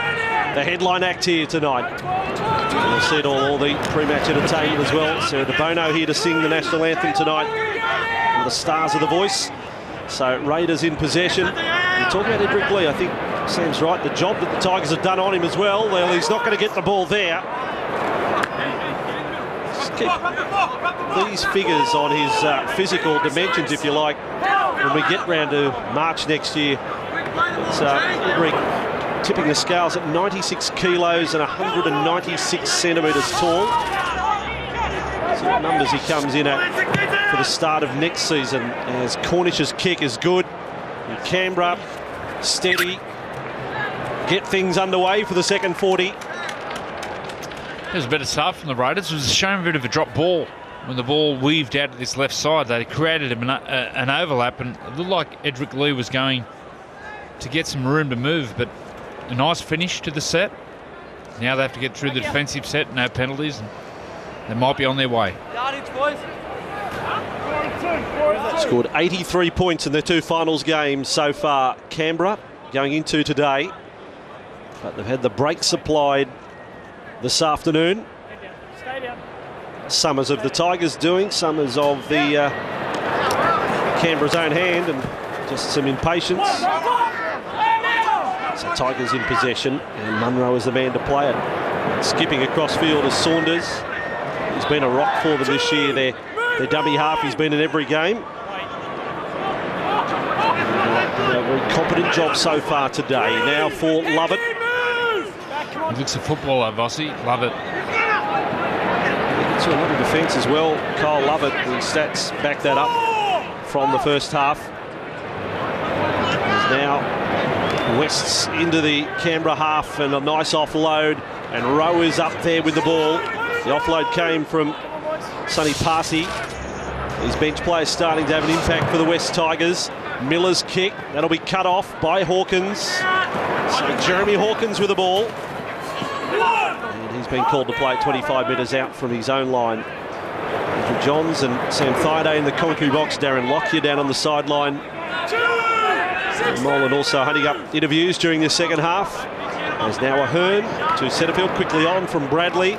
headline act here tonight. And we've said all the pre-match entertainment as well. Sarah De Bono here to sing the national anthem tonight. And the stars of the voice. So Raiders in possession. You talk about Edrick Lee, I think Sam's right. The job that the Tigers have done on him as well. Well, he's not going to get the ball there. keep these figures on his physical dimensions, if you like, when we get round to March next year. It's Edrick tipping the scales at 96 kilos and 196 centimetres tall. See what numbers he comes in at for the start of next season, as Cornish's kick is good. And Canberra steady, get things underway for the second 40. It was a better start from the Raiders. It was a shame, a bit of a drop ball when the ball weaved out to this left side. They created an overlap, and it looked like Edrick Lee was going to get some room to move, but a nice finish to the set. Now they have to get through the defensive set, no penalties, and they might be on their way. Scored 83 points in their two finals games so far, Canberra, going into today. But they've had the brakes applied this afternoon. Some is of the Tigers doing, some is of the Canberra's own hand, and just some impatience. So Tigers in possession, and Monroe is the man to play it. Skipping across field is Saunders. He's been a rock for them this year. Their dummy half, he's been in every game. A very competent job so far today. Now for Lovett. He looks a footballer, Vossi. Love it. Gets a little defence as well. Kyle Lovett, the stats back that up from the first half. As now West's into the Canberra half, and a nice offload, and Rowe is up there with the ball. The offload came from Sonny Parsey. His bench players starting to have an impact for the West Tigers. Miller's kick, that'll be cut off by Hawkins. So Jeremy Hawkins with the ball. And he's been called to play 25 metres out from his own line. Andrew Johns and Sam Thaiday in the commentary box. Darren Lockyer down on the sideline. Molan also hunting up interviews during this second half. There's now Ahearn to Setterfield, quickly on from Bradley.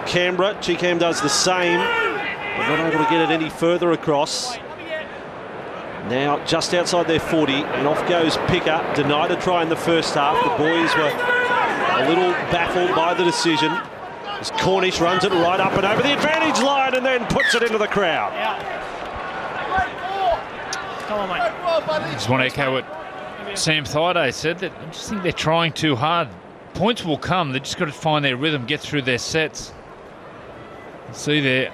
Canberra, Cheekham does the same, but not able to get it any further across. Now just outside their 40, and off goes Picker, denied a try in the first half. The boys were a little baffled by the decision, as Cornish runs it right up and over the advantage line and then puts it into the crowd. Come on, mate. I just want to echo what Sam Thaiday said, that I just think they're trying too hard. Points will come, they've just got to find their rhythm, get through their sets. See there,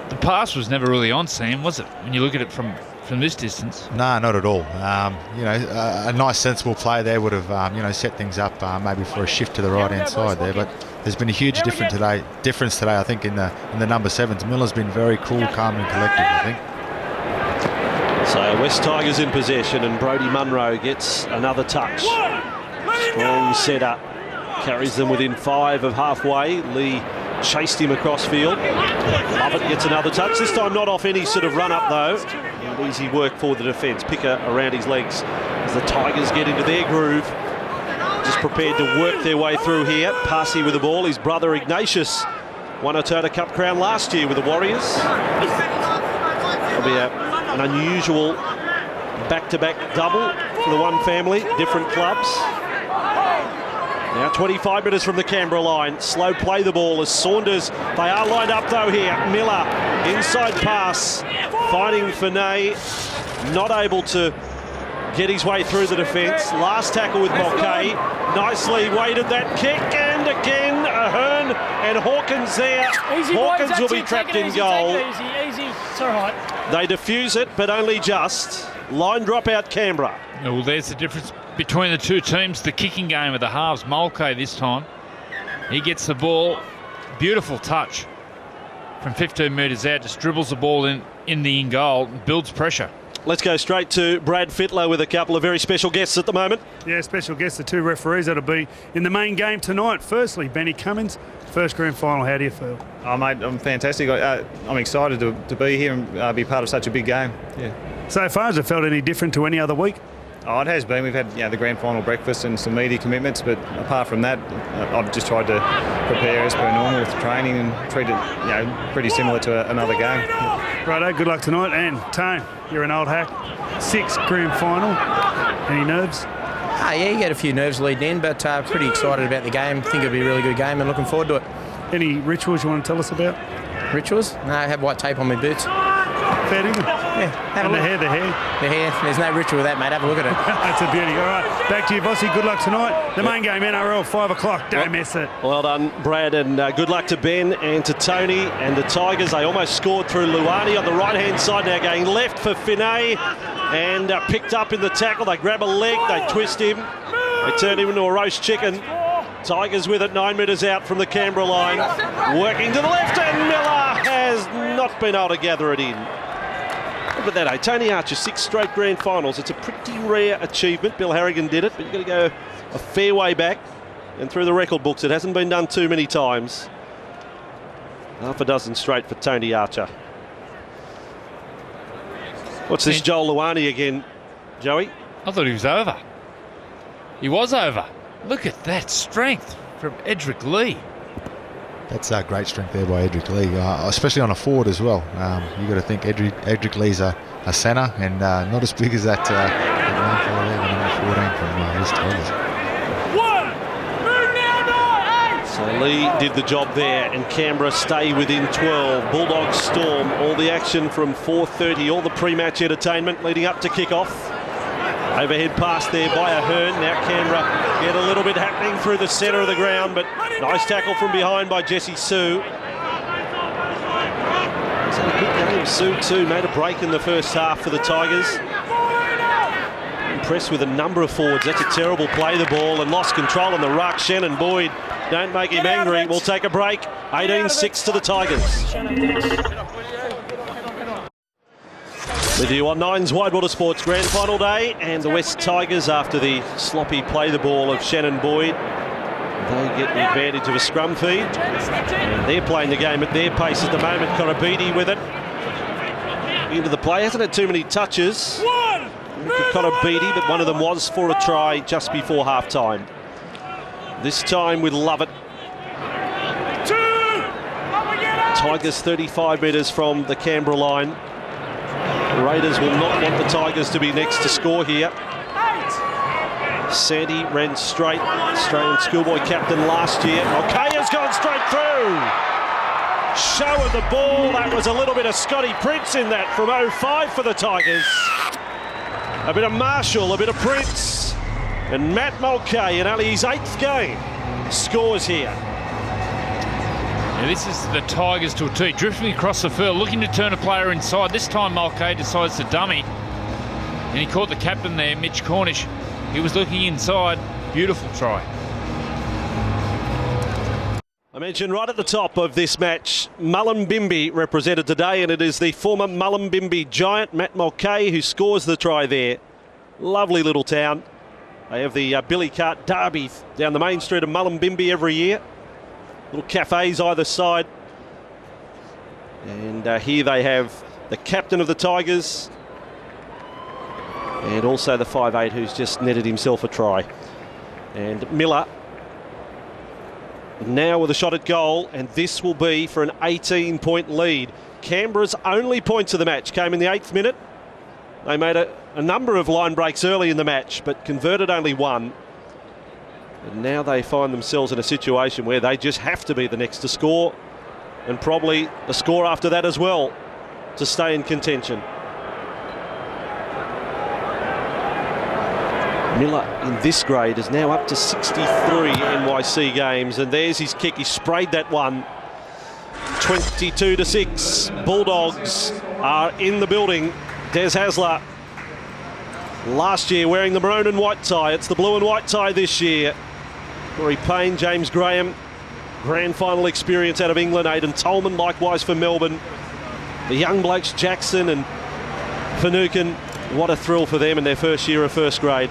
the pass was never really on, Sam, was it? When you look at it from this distance. No, not at all. A nice sensible play there would have set things up maybe for a shift to the right hand side there, but there's been a huge difference today, I think, in the number 7s. Miller's been very cool, calm and collected, I think. So West Tigers in possession, and Brodie Monroe gets another touch. Strong setup, carries them within 5 of halfway. Lee chased him across field. Lovett gets another touch, this time not off any sort of run up though. And easy work for the defence. Picker around his legs as the Tigers get into their groove. Just prepared to work their way through here. Parsey with the ball, his brother Ignatius won a Toyota Cup crown last year with the Warriors. It'll be an unusual back-to-back double for the one family, different clubs. Now 25 metres from the Canberra line. Slow play the ball as Saunders. They are lined up though here. Miller, inside pass, finding Finay. Not able to get his way through the defence. Last tackle with Mulcahy. Nicely weighted that kick, and again Ahearn and Hawkins there. Hawkins will be trapped in goal. Easy. It's all right. They defuse it, but only just. Line drop out Canberra. Well, there's the difference between the two teams. The kicking game of the halves. Mulcahy this time. He gets the ball. Beautiful touch from 15 metres out. Just dribbles the ball in the in goal and builds pressure. Let's go straight to Brad Fittler with a couple of very special guests at the moment. Yeah, special guests, the two referees that'll be in the main game tonight. Firstly, Benny Cummins, first grand final. How do you feel? Oh, mate, I'm fantastic. I'm excited to be here and be part of such a big game. Yeah. So far, has it felt any different to any other week? Oh, it has been. We've had the grand final breakfast and some media commitments, but apart from that, I've just tried to prepare as per normal with training and treat it pretty similar to another game. Righto, good luck tonight. And Tone, you're an old hack. 6th grand final. Any nerves? Yeah, you get a few nerves leading in, but pretty excited about the game. Think it'll be a really good game and looking forward to it. Any rituals you want to tell us about? Rituals? No, I have white tape on my boots. Fair dinkum. Yeah. And the hair. The hair. There's no ritual with that, mate. Have a look at it. That's a beauty. All right, back to you, Bossy. Good luck tonight. The main game, NRL, 5 o'clock. Don't miss it. Well done, Brad, and good luck to Ben and to Tony and the Tigers. They almost scored through Luani on the right-hand side, now going left for Finney, and picked up in the tackle. They grab a leg, they twist him, they turn him into a roast chicken. Tigers with it 9 metres out from the Canberra line, working to the left, and Miller has not been able to gather it in. Look at that, eh? Tony Archer, 6 straight grand finals. It's a pretty rare achievement. Bill Harrigan did it, but you've got to go a fair way back and through the record books. It hasn't been done too many times. Half a dozen straight for Tony Archer. What's this Joel Luani again, Joey? I thought he was over. He was over. Look at that strength from Edrick Lee. That's great strength there by Edrick Lee, especially on a forward as well. You've got to think Edrick Lee's a centre and not as big as that 9 4 11 and 14 from his Tigers. So Lee did the job there, and Canberra stay within 12. Bulldogs storm all the action from 4:30, all the pre-match entertainment leading up to kick-off. Overhead pass there by Ahearn. Now Canberra get a little bit happening through the centre of the ground, but nice tackle from behind by Jesse Sue. It's had a good game. Sue too made a break in the first half for the Tigers. Impressed with a number of forwards. That's a terrible play, the ball, and lost control on the ruck. Shannon Boyd, don't make him angry. We'll take a break. 18-6 to the Tigers. With you on Nine's Widewater Sports Grand Final Day, and the West Tigers, after the sloppy play the ball of Shannon Boyd, they get the advantage of a scrum feed. And they're playing the game at their pace at the moment. Koroibete with it. Into the play. Hasn't had too many touches. Koroibete, but one of them was for a try just before half-time. This time with Lovett. Tigers 35 metres from the Canberra line. The Raiders will not want the Tigers to be next to score here. Sandy ran straight. Australian schoolboy captain last year. Mulcahy has gone straight through. Show of the ball. That was a little bit of Scotty Prince in that from 05 for the Tigers. A bit of Marshall, a bit of Prince. And Matt Mulcahy, in only his 8th game, scores here. Now this is the Tigers to a tee, drifting across the field, looking to turn a player inside. This time Mulcahy decides to dummy, and he caught the captain there, Mitch Cornish. He was looking inside. Beautiful try. I mentioned right at the top of this match, Mullumbimby represented today, and it is the former Mullumbimby giant, Matt Mulcahy, who scores the try there. Lovely little town. They have the Billy Cart Derby down the main street of Mullumbimby every year. Little cafes either side. And here they have the captain of the Tigers and also the 5'8", who's just netted himself a try. And Miller now with a shot at goal, and this will be for an 18-point lead. Canberra's only points of the match came in the 8th minute. They made a number of line breaks early in the match, but converted only one. And now they find themselves in a situation where they just have to be the next to score, and probably the score after that as well, to stay in contention. Miller in this grade is now up to 63 NYC games, and there's his kick. He sprayed that one. 22-6. Bulldogs are in the building. Des Hasler, last year wearing the maroon and white tie. It's the blue and white tie this year. Corey Payne, James Graham, grand final experience out of England. Aidan Tolman likewise for Melbourne. The young blokes Jackson and Finucane, what a thrill for them in their first year of first grade.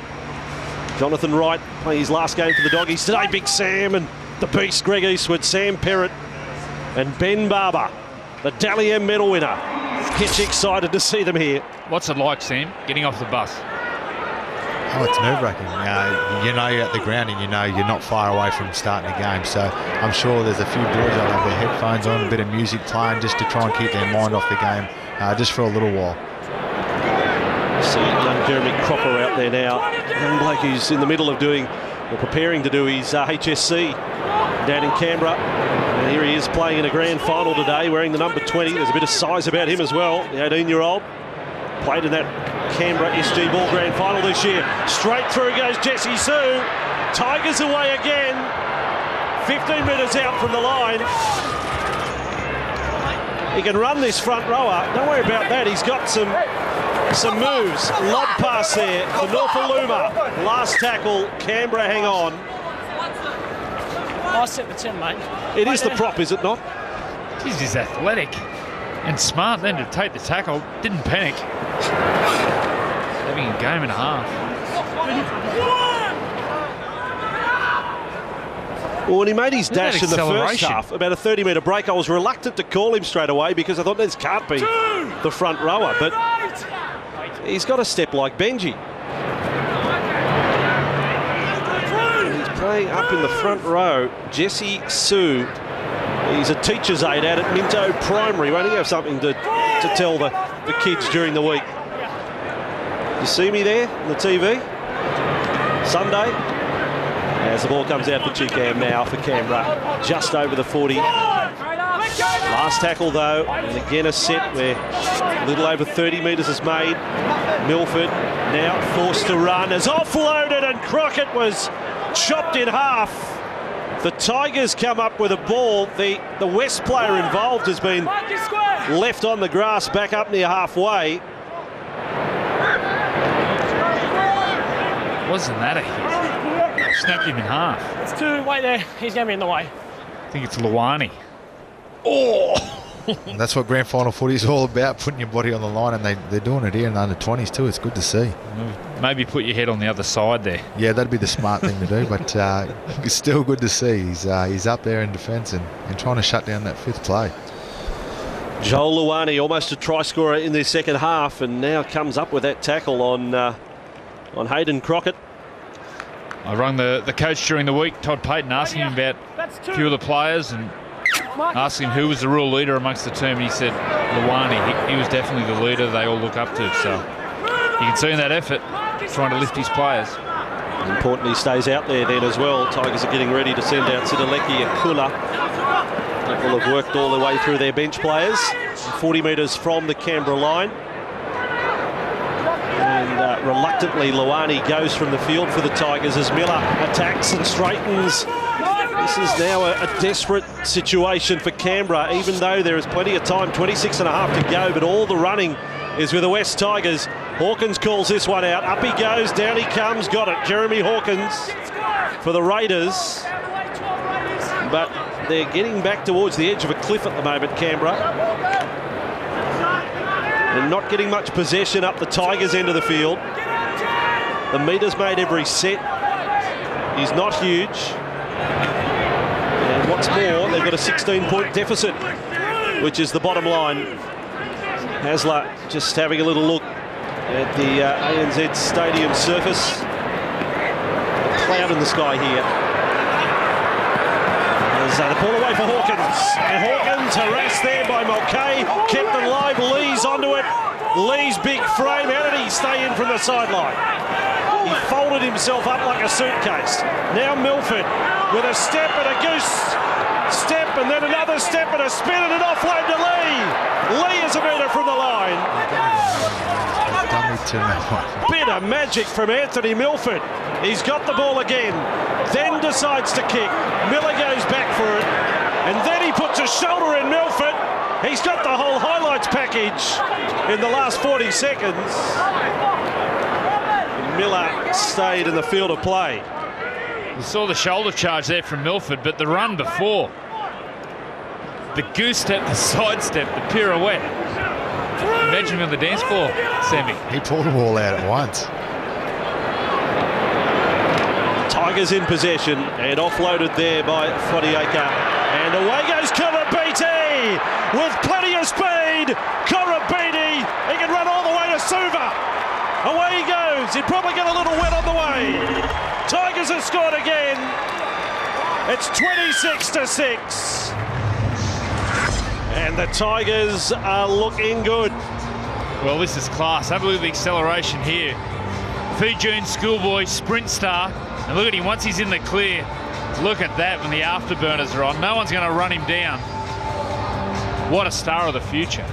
Jonathan Wright playing his last game for the Doggies today. Big Sam and the beast Greg Eastwood, Sam Perrott and Ben Barber, the Dally M medal winner. Gets excited to see them here. What's it like, Sam, getting off the bus? Oh, it's nerve-wracking. You know you're at the ground and you know you're not far away from starting a game. So I'm sure there's a few boys that have their headphones on, a bit of music playing just to try and keep their mind off the game just for a little while. See young Jeremy Cropper out there now. Young bloke who's in the middle of doing, or preparing to do his HSC down in Canberra. And here he is playing in a grand final today, wearing the number 20. There's a bit of size about him as well, the 18-year-old. Played in that Canberra SG Ball grand final this year. Straight through goes Jesse Sue. Tigers away again. 15 metres out from the line. He can run this front rower. Don't worry about that. He's got some moves. Lob pass there for Nofoaluma. Last tackle. Canberra hang on. I'll set the 10, mate. It is the prop, is it not? Jeez, he's athletic and smart then to take the tackle. Didn't panic. Having a game and a half. Well, when he made his dash in the first half, about a 30-metre break, I was reluctant to call him straight away because I thought this can't be the front rower. But he's got a step like Benji. He's playing up in the front row. Jesse Sue. He's a teacher's aide out at Minto Primary. Won't he have something to tell the kids during the week? You see me there on the TV? Sunday. As the ball comes out for Chee now for Canberra. Just over the 40. Last tackle though, and again a set where a little over 30 metres is made. Milford now forced to run, is offloaded, and Crockett was chopped in half. The Tigers come up with a ball. The West player involved has been left on the grass back up near halfway. Wasn't that a hit? Snapped him in half. It's two. Wait there. He's going to be in the way. I think it's Luani. Oh! And that's what grand final footy is all about, putting your body on the line, and they're doing it here in the under-20s too. It's good to see. Maybe put your head on the other side there. Yeah, that'd be the smart thing to do, but it's still good to see. He's up there in defence and trying to shut down that fifth play. Joel Luani, almost a try scorer in their second half, and now comes up with that tackle on Hayden Crockett. I rang the coach during the week, Todd Payton, asking him about a few of the players and asking him who was the real leader amongst the team. He said Luani. He was definitely the leader they all look up to. So you can see in that effort, trying to lift his players. Importantly, he stays out there then as well. Tigers are getting ready to send out Sidaleki Akula. They will have worked all the way through their bench players. 40 metres from the Canberra line. And reluctantly, Luani goes from the field for the Tigers as Miller attacks and straightens. This is now a desperate situation for Canberra, even though there is plenty of time, 26 and a half to go, but all the running is with the West Tigers. Hawkins calls this one out. Up he goes, down he comes, got it. Jeremy Hawkins for the Raiders. But they're getting back towards the edge of a cliff at the moment, Canberra. They're not getting much possession up the Tigers' end of the field. The metres made every set is not huge. And what's more, they've got a 16-point deficit, which is the bottom line. Hasler just having a little look at the ANZ Stadium surface. A cloud in the sky here. There's the ball away for Hawkins. And Hawkins harassed there by Mulcahy. Kept alive. Lee's onto it. Lee's big frame. How did he stay in from the sideline? He folded himself up like a suitcase. Now Milford with a step and a goose step and then another step and a spin and an offload to Lee. Lee is a metre from the line. Bit of magic from Anthony Milford. He's got the ball again, then decides to kick. Miller goes back for it, and then he puts a shoulder in Milford. He's got the whole highlights package in the last 40 seconds. Miller stayed in the field of play. We saw the shoulder charge there from Milford, but the run before, the goose step, the side step, the pirouette. Imagine him on the dance floor, Sammy. He pulled them all out at once. Tigers in possession and offloaded there by Fodiaka. And away goes Koroibete with plenty of speed. Koroibete, he can run all the way to Suva. Away he goes. He'd probably get a little wet on the way. Tigers have scored again. It's 26-6. And the Tigers are looking good. Well, this is class. Have a look at the acceleration here. Fijian schoolboy sprint star. And look at him, once he's in the clear, Look at that when the afterburners are on. No one's going to run him down. What a star of the future.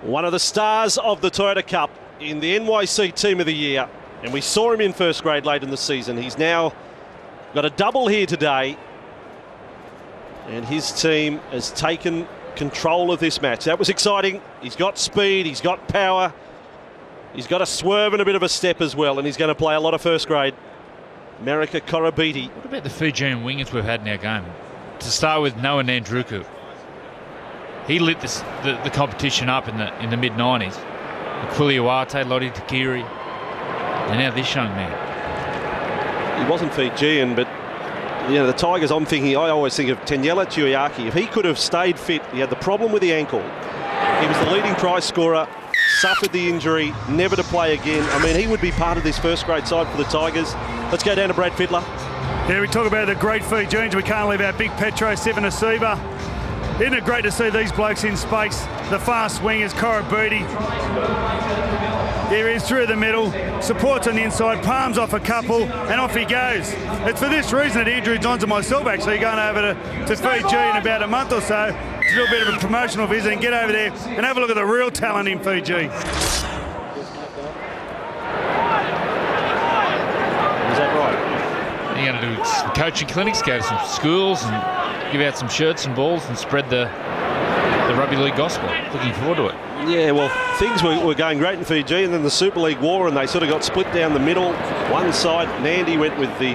One of the stars of the Toyota Cup in the NYC Team of the Year. And we saw him in first grade late in the season. He's now got a double here today. And his team has taken control of this match. That was exciting. He's got speed, he's got power. He's got a swerve and a bit of a step as well, and he's going to play a lot of first grade. Marika Koroibete. What about the Fijian wingers we've had in our game? To start with, Noah Nandruku. He lit the competition up in the mid-90s. Aquiliuate, Lottie Takiri, and now this young man. He wasn't Fijian, but the Tigers, I always think of Tanyela Tuiaki. If he could have stayed fit, he had the problem with the ankle. He was the leading try scorer. Suffered the injury, never to play again. I mean, he would be part of this first grade side for the Tigers. Let's go down to Brad Fittler. Yeah, we talk about the great Fijians. We can't leave out Big Petro, Seven Asiba. Isn't it great to see these blokes in space? The fast wingers, Koroibete. Here he is through the middle, supports on the inside, palms off a couple, and off he goes. It's for this reason that Andrew Johns and myself actually going over to Fiji in about a month or so to do a bit of a promotional visit and get over there and have a look at the real talent in Fiji. Is that right? You're going to do some coaching clinics, go to some schools and give out some shirts and balls and spread the rugby league gospel. Looking forward to it. Yeah, well, things were going great in Fiji, and then the Super League war, and they sort of got split down the middle. One side, Nandi went with the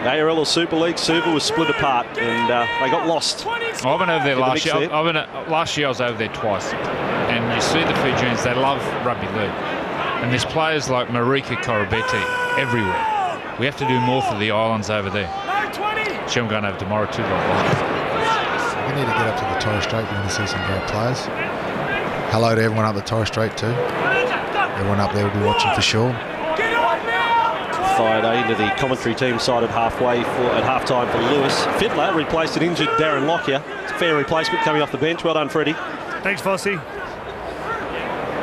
ARL or Super League. Super was split apart, and they got lost. I've been over there last year. Last year I was over there twice, and you see the Fijians, they love rugby league. And there's players like Marika Koroibete everywhere. We have to do more for the islands over there. Actually, I'm going over tomorrow too. We need to get up to the Torres Strait. We're going to see some great players. Hello to everyone up the Torres Strait too. Everyone up there will be watching for sure. Fired into the commentary team side at half-time for Lewis. Fittler replaced an injured Darren Lockyer. It's a fair replacement coming off the bench. Well done, Freddie. Thanks, Fossey.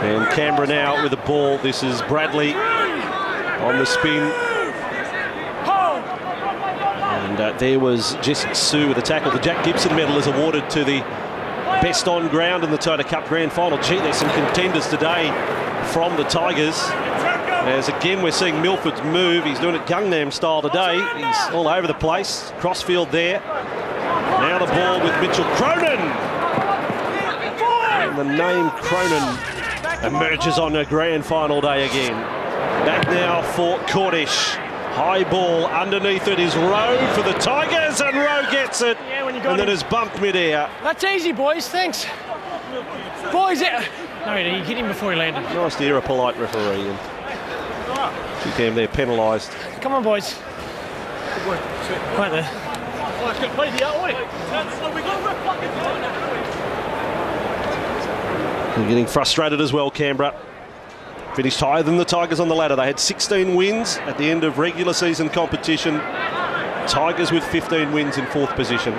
And Canberra now with the ball. This is Bradley on the spin. And there was Jesse Sue with the tackle. The Jack Gibson medal is awarded to the best on ground in the Toyota Cup Grand Final. Gee, there's some contenders today from the Tigers. As again we're seeing Milford's move. He's doing it Gangnam style today. He's all over the place. Crossfield there. Now the ball with Mitchell Cronin. And the name Cronin emerges on a Grand Final day again. Back now for Cornish. High ball underneath it is Rowe for the Tigers, and Rowe gets it. Yeah, when you got and then is bumped mid-air. That's easy, boys. Thanks. Boys, no, you hit him before he landed. Nice to hear a polite referee. And keep them there penalised. Come on, boys. Right there. They're getting frustrated as well, Canberra. Finished higher than the Tigers on the ladder. They had 16 wins at the end of regular season competition. Tigers with 15 wins in fourth position.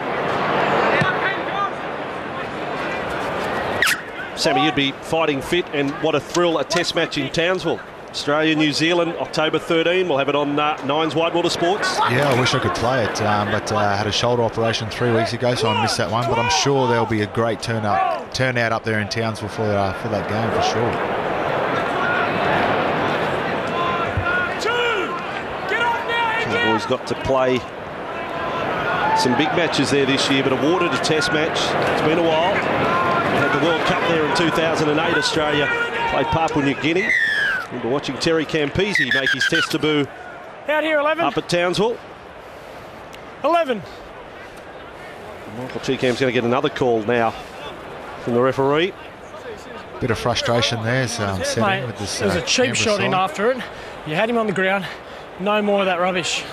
Sammy, you'd be fighting fit, and what a thrill, a test match in Townsville. Australia, New Zealand, October 13. We'll have it on Nines Whitewater Sports. Yeah, I wish I could play it, but I had a shoulder operation 3 weeks ago, so I missed that one. But I'm sure there'll be a great turnout up there in Townsville for that game for sure. Boys got to play some big matches there this year, but awarded a test match. It's been a while. We had the World Cup there in 2008. Australia played Papua New Guinea. Remember watching Terry Campese make his test debut out here, 11. Up at Townsville. 11. Michael Cheekham's going to get another call now from the referee. Bit of frustration there, so I'm setting with this. It was a cheap Canberra shot side. in after it. You had him on the ground. No more of that rubbish.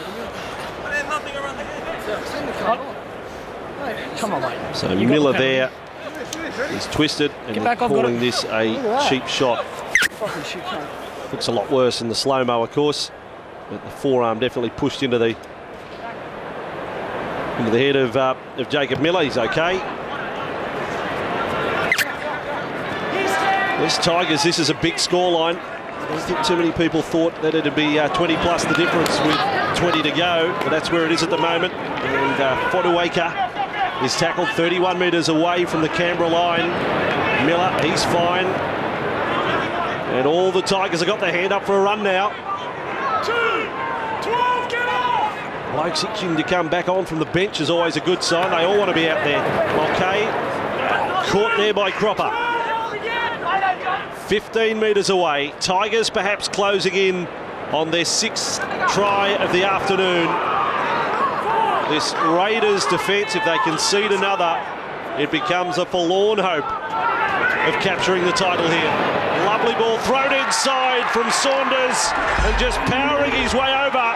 Come on, mate. So Miller there is twisted and calling this a cheap shot. Looks a lot worse in the slow-mo, of course. But the forearm definitely pushed into the head of Jacob Miller. He's okay. This Tigers, this is a big scoreline. I don't think too many people thought that it'd be 20 plus the difference with 20 to go, but that's where it is at the moment. And Fotuaika is tackled 31 metres away from the Canberra line. Miller, he's fine. And all the Tigers have got their hand up for a run now. 12, get off! Blokes itching to come back on from the bench is always a good sign. They all want to be out there. Mulcahy caught there by Cropper. 15 metres away. Tigers perhaps closing in on their 6th try of the afternoon. This Raiders defence, if they concede another, it becomes a forlorn hope of capturing the title here. Lovely ball thrown inside from Saunders and just powering his way over.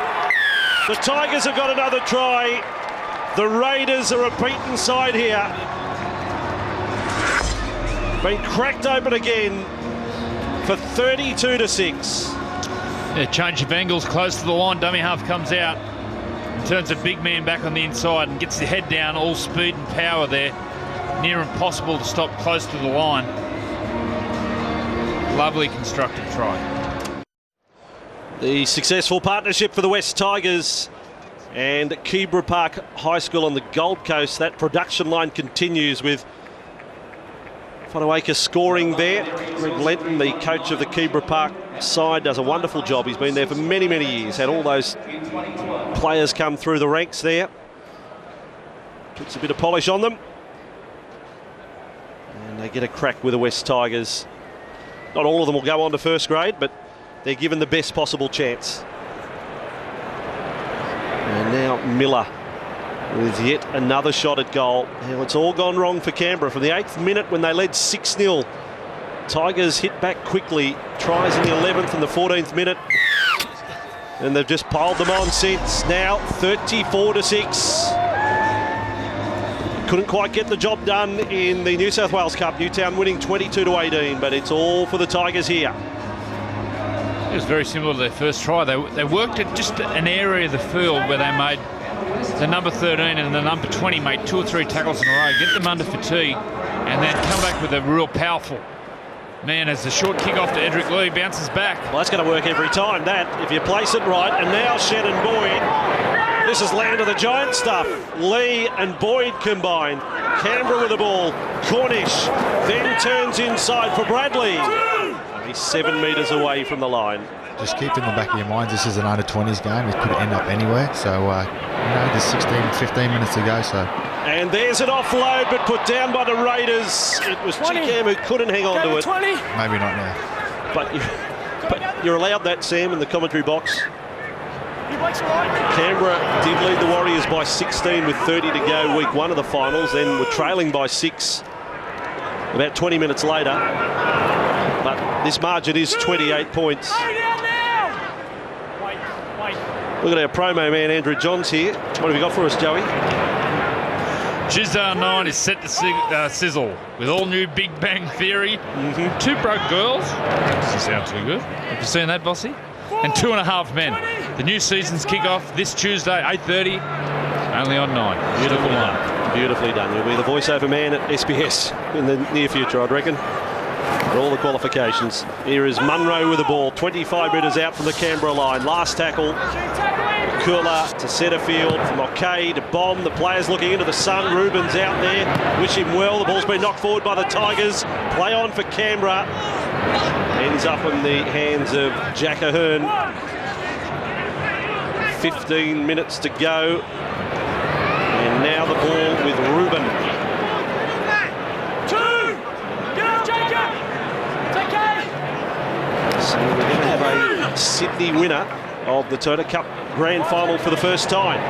The Tigers have got another try. The Raiders are a beaten side here. Been cracked open again for 32-6. Yeah, change of angles close to the line. Dummy half comes out and turns a big man back on the inside and gets the head down. All speed and power there. Near impossible to stop close to the line. Lovely constructed try. The successful partnership for the West Tigers and Canberra Park High School on the Gold Coast. That production line continues with Fotuaika scoring there. Greg Lenton, the coach of the Canberra Park side, does a wonderful job. He's been there for many, many years. Had all those players come through the ranks there. Puts a bit of polish on them. And they get a crack with the West Tigers. Not all of them will go on to first grade, but they're given the best possible chance. And now Miller with yet another shot at goal. Now it's all gone wrong for Canberra. From the 8th minute when they led 6-0, Tigers hit back quickly. Tries in the 11th and the 14th minute. And they've just piled them on since. Now 34-6. Couldn't quite get the job done in the New South Wales Cup. Newtown winning 22-18, but it's all for the Tigers here. It was very similar to their first try. They worked at just an area of the field where they made the number 13 and the number 20 made 2 or 3 tackles in a row, get them under fatigue, and then come back with a real powerful man as the short kick off to Edrick Lee bounces back. Well, that's going to work every time, that, if you place it right. And now Shannon Boyd. This is land of the giant stuff. Lee and Boyd combined. Canberra with the ball. Cornish then turns inside for Bradley. Only 7 metres away from the line. Just keep in the back of your minds, this is an under-20s game. It could end up anywhere. So, there's 15 minutes to go. So. And there's an offload, but put down by the Raiders. It was Chee who couldn't hang on to it. 20. Maybe not now. But you're allowed that, Sam, in the commentary box. Canberra did lead the Warriors by 16 with 30 to go week 1 of the finals, then were trailing by 6 about 20 minutes later. But this margin is 28 points. Look at our promo man, Andrew Johns here. What have you got for us, Joey? Tuesday 9 is set to sizzle with all new Big Bang Theory. 2 broke girls. Doesn't sound too good. Have you seen that, Bossy? And 2.5 Men. The new season's kick-off this Tuesday, 8:30, only on 9. Beautifully done. Beautifully done. You'll be the voiceover man at SBS in the near future, I'd reckon. For all the qualifications. Here is Monroe with the ball, 25 metres out from the Canberra line. Last tackle. Cooler to centre field from Mulcahy to bomb. The players looking into the sun. Reuben's out there. Wish him well. The ball's been knocked forward by the Tigers. Play on for Canberra. Ends up in the hands of Jack Ahearn. 15 minutes to go. And now the ball with Reuben. 2! Get up, Jacob! It's okay! So we're going to have a Sydney winner of the Toyota Cup Grand Final for the first time.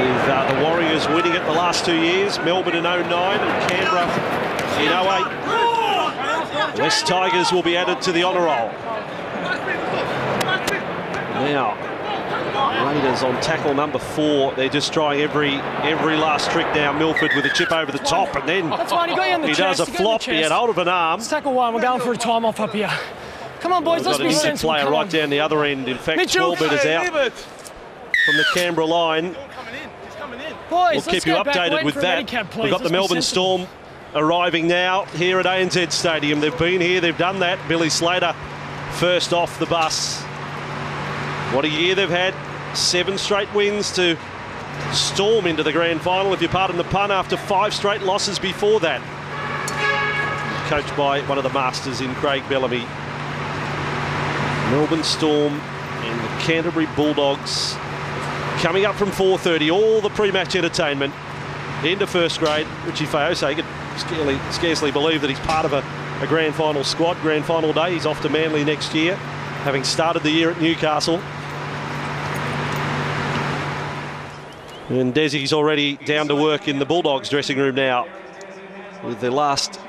With the Warriors winning it the last 2 years, Melbourne in 09 and Canberra in 08. West Tigers will be added to the honour roll. Now, Raiders on tackle number 4. They're just trying every last trick now. Milford with a chip over the top, and then That's fine, he does a flop. He had hold of an arm. It's tackle 1. We're going for a time off up here. Come on, boys, let's be sensible. We've got an player right down the other end. In fact, Mitchell. 12 metres out from the Canberra line. Boys, We'll keep you updated with that. We've got the Melbourne Storm arriving now here at ANZ Stadium. They've been here, they've done that. Billy Slater first off the bus. What a year they've had. 7 straight wins to storm into the grand final, if you pardon the pun, after 5 straight losses before that. Coached by one of the masters in Craig Bellamy. Melbourne Storm and the Canterbury Bulldogs coming up from 4:30. All the pre-match entertainment into first grade. Richie Fayose could scarcely believe that he's part of a grand final squad. Grand final day, he's off to Manly next year, having started the year at Newcastle. And Desi's already down to work in the Bulldogs dressing room now with their last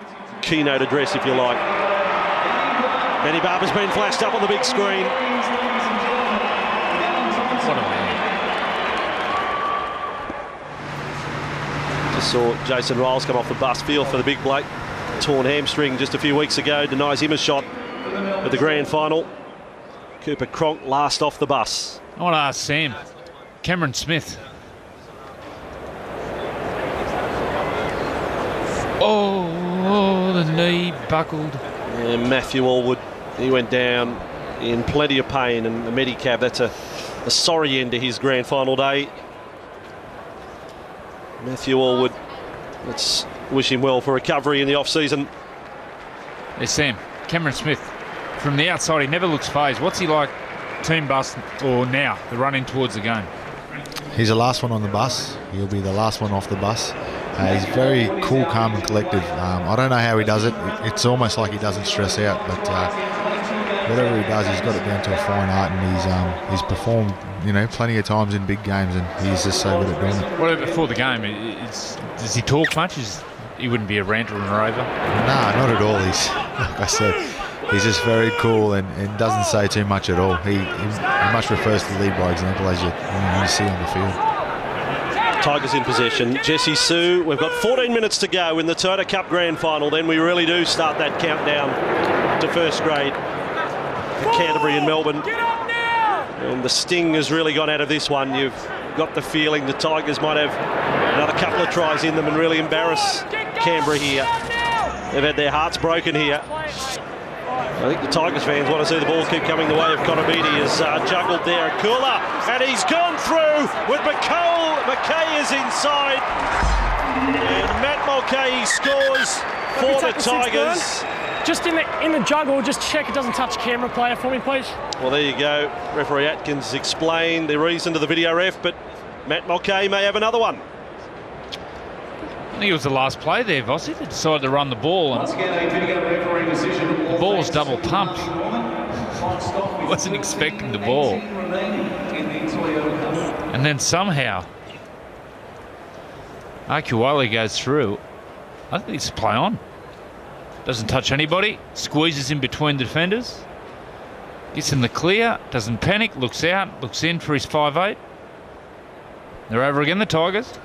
keynote address, if you like. Benny Barber's been flashed up on the big screen. What a man. Just saw Jason Riles come off the bus. Feel for the big bloke. Torn hamstring just a few weeks ago. Denies him a shot at the grand final. Cooper Cronk last off the bus. I want to ask Sam. Cameron Smith. Oh, the knee buckled. Yeah, Matthew Allwood, he went down in plenty of pain, and the Medicab, that's a sorry end to his grand final day. Matthew Allwood, let's wish him well for recovery in the off-season. Hey Sam, Cameron Smith, from the outside he never looks phased. What's he like, team bus or now, the run-in towards the game? He's the last one on the bus. He'll be the last one off the bus. He's very cool, calm and collective. I don't know how he does it. It's almost like he doesn't stress out, but whatever he does, he's got it down to a fine art, and he's performed, plenty of times in big games, and he's just so good at doing it. What about before the game? Does he talk much? He wouldn't be a ranter and a raver? Nah, not at all. He's, like I said, he's just very cool and doesn't say too much at all. He much prefers to lead by example, as you see on the field. Tigers in possession. Jesse Sue, we've got 14 minutes to go in the Toyota Cup Grand Final. Then we really do start that countdown to first grade for Canterbury and Melbourne. And the sting has really gone out of this one. You've got the feeling the Tigers might have another couple of tries in them and really embarrass Canberra here. They've had their hearts broken here. I think the Tigers fans want to see the ball keep coming the way of Koroibete. Has juggled there. Kula, and he's gone through with Mulcahy is inside. And Matt Mulcahy scores for the Tigers. Just in the juggle, just check it doesn't touch camera player for me, please. Well, there you go. Referee Atkins explained the reason to the video ref, but Matt Mulcahy may have another one. I think it was the last play there, Vossi. They decided to run the ball, and the ball was double pumped. Wasn't expecting the ball. And then somehow Akuwale goes through. I think it's play on. Doesn't touch anybody. Squeezes in between the defenders. Gets in the clear. Doesn't panic. Looks out. Looks in for his 5'8". They're over again, the Tigers.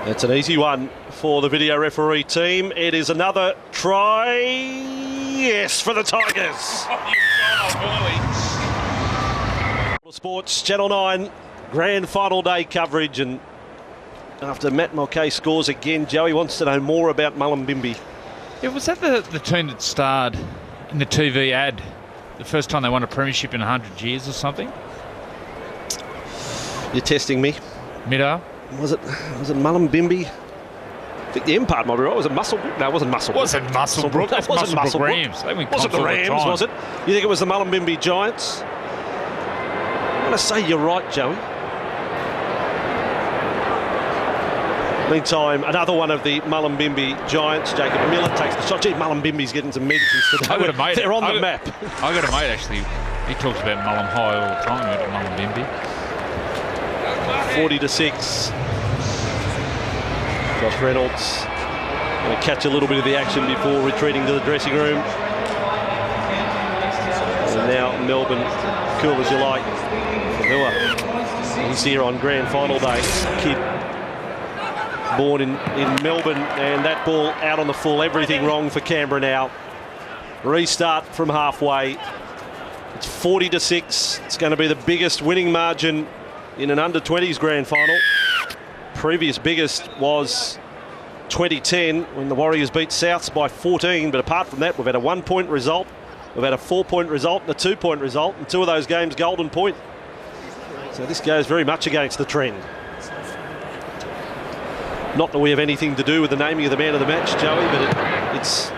It's an easy one for the video referee team. It is another try. Yes, for the Tigers. Sports Channel 9 grand final day coverage, and after Matt Mulcahy scores again, Joey wants to know more about Mullumbimby. Yeah, was that the team that starred in the TV ad the first time they won a premiership in 100 years or something? You're testing me. Middo. Was it Mullumbimby? I think the end part might be right. Was it Musselbrook? No, it wasn't Musselbrook. Was it Musselbrook? That wasn't Musselbrook. Rams. They went was it the Rams, was it? You think it was the Mullumbimby Giants? I'm going to say you're right, Joey. Meantime, another one of the Mullumbimby Giants. Jacob Miller takes the shot. Gee, Mullumbimby's getting some medicals today. I got a mate. They're on the map. I got a mate, actually. He talks about Mullum High all the time, about Mullumbimby. 40-6. Josh Reynolds going to catch a little bit of the action before retreating to the dressing room. And now Melbourne, cool as you like. He's here on grand final day. Kid born in Melbourne, and that ball out on the full. Everything wrong for Canberra now. Restart from halfway. It's 40-6. It's going to be the biggest winning margin in an under-20s grand final. previous biggest was 2010 when the Warriors beat Souths by 14, but apart from that we've had a 1-point result, we've had a 4-point result and a 2-point result, and 2 of those games golden point. So this goes very much against the trend. Not that we have anything to do with the naming of the man of the match, Joey, but it's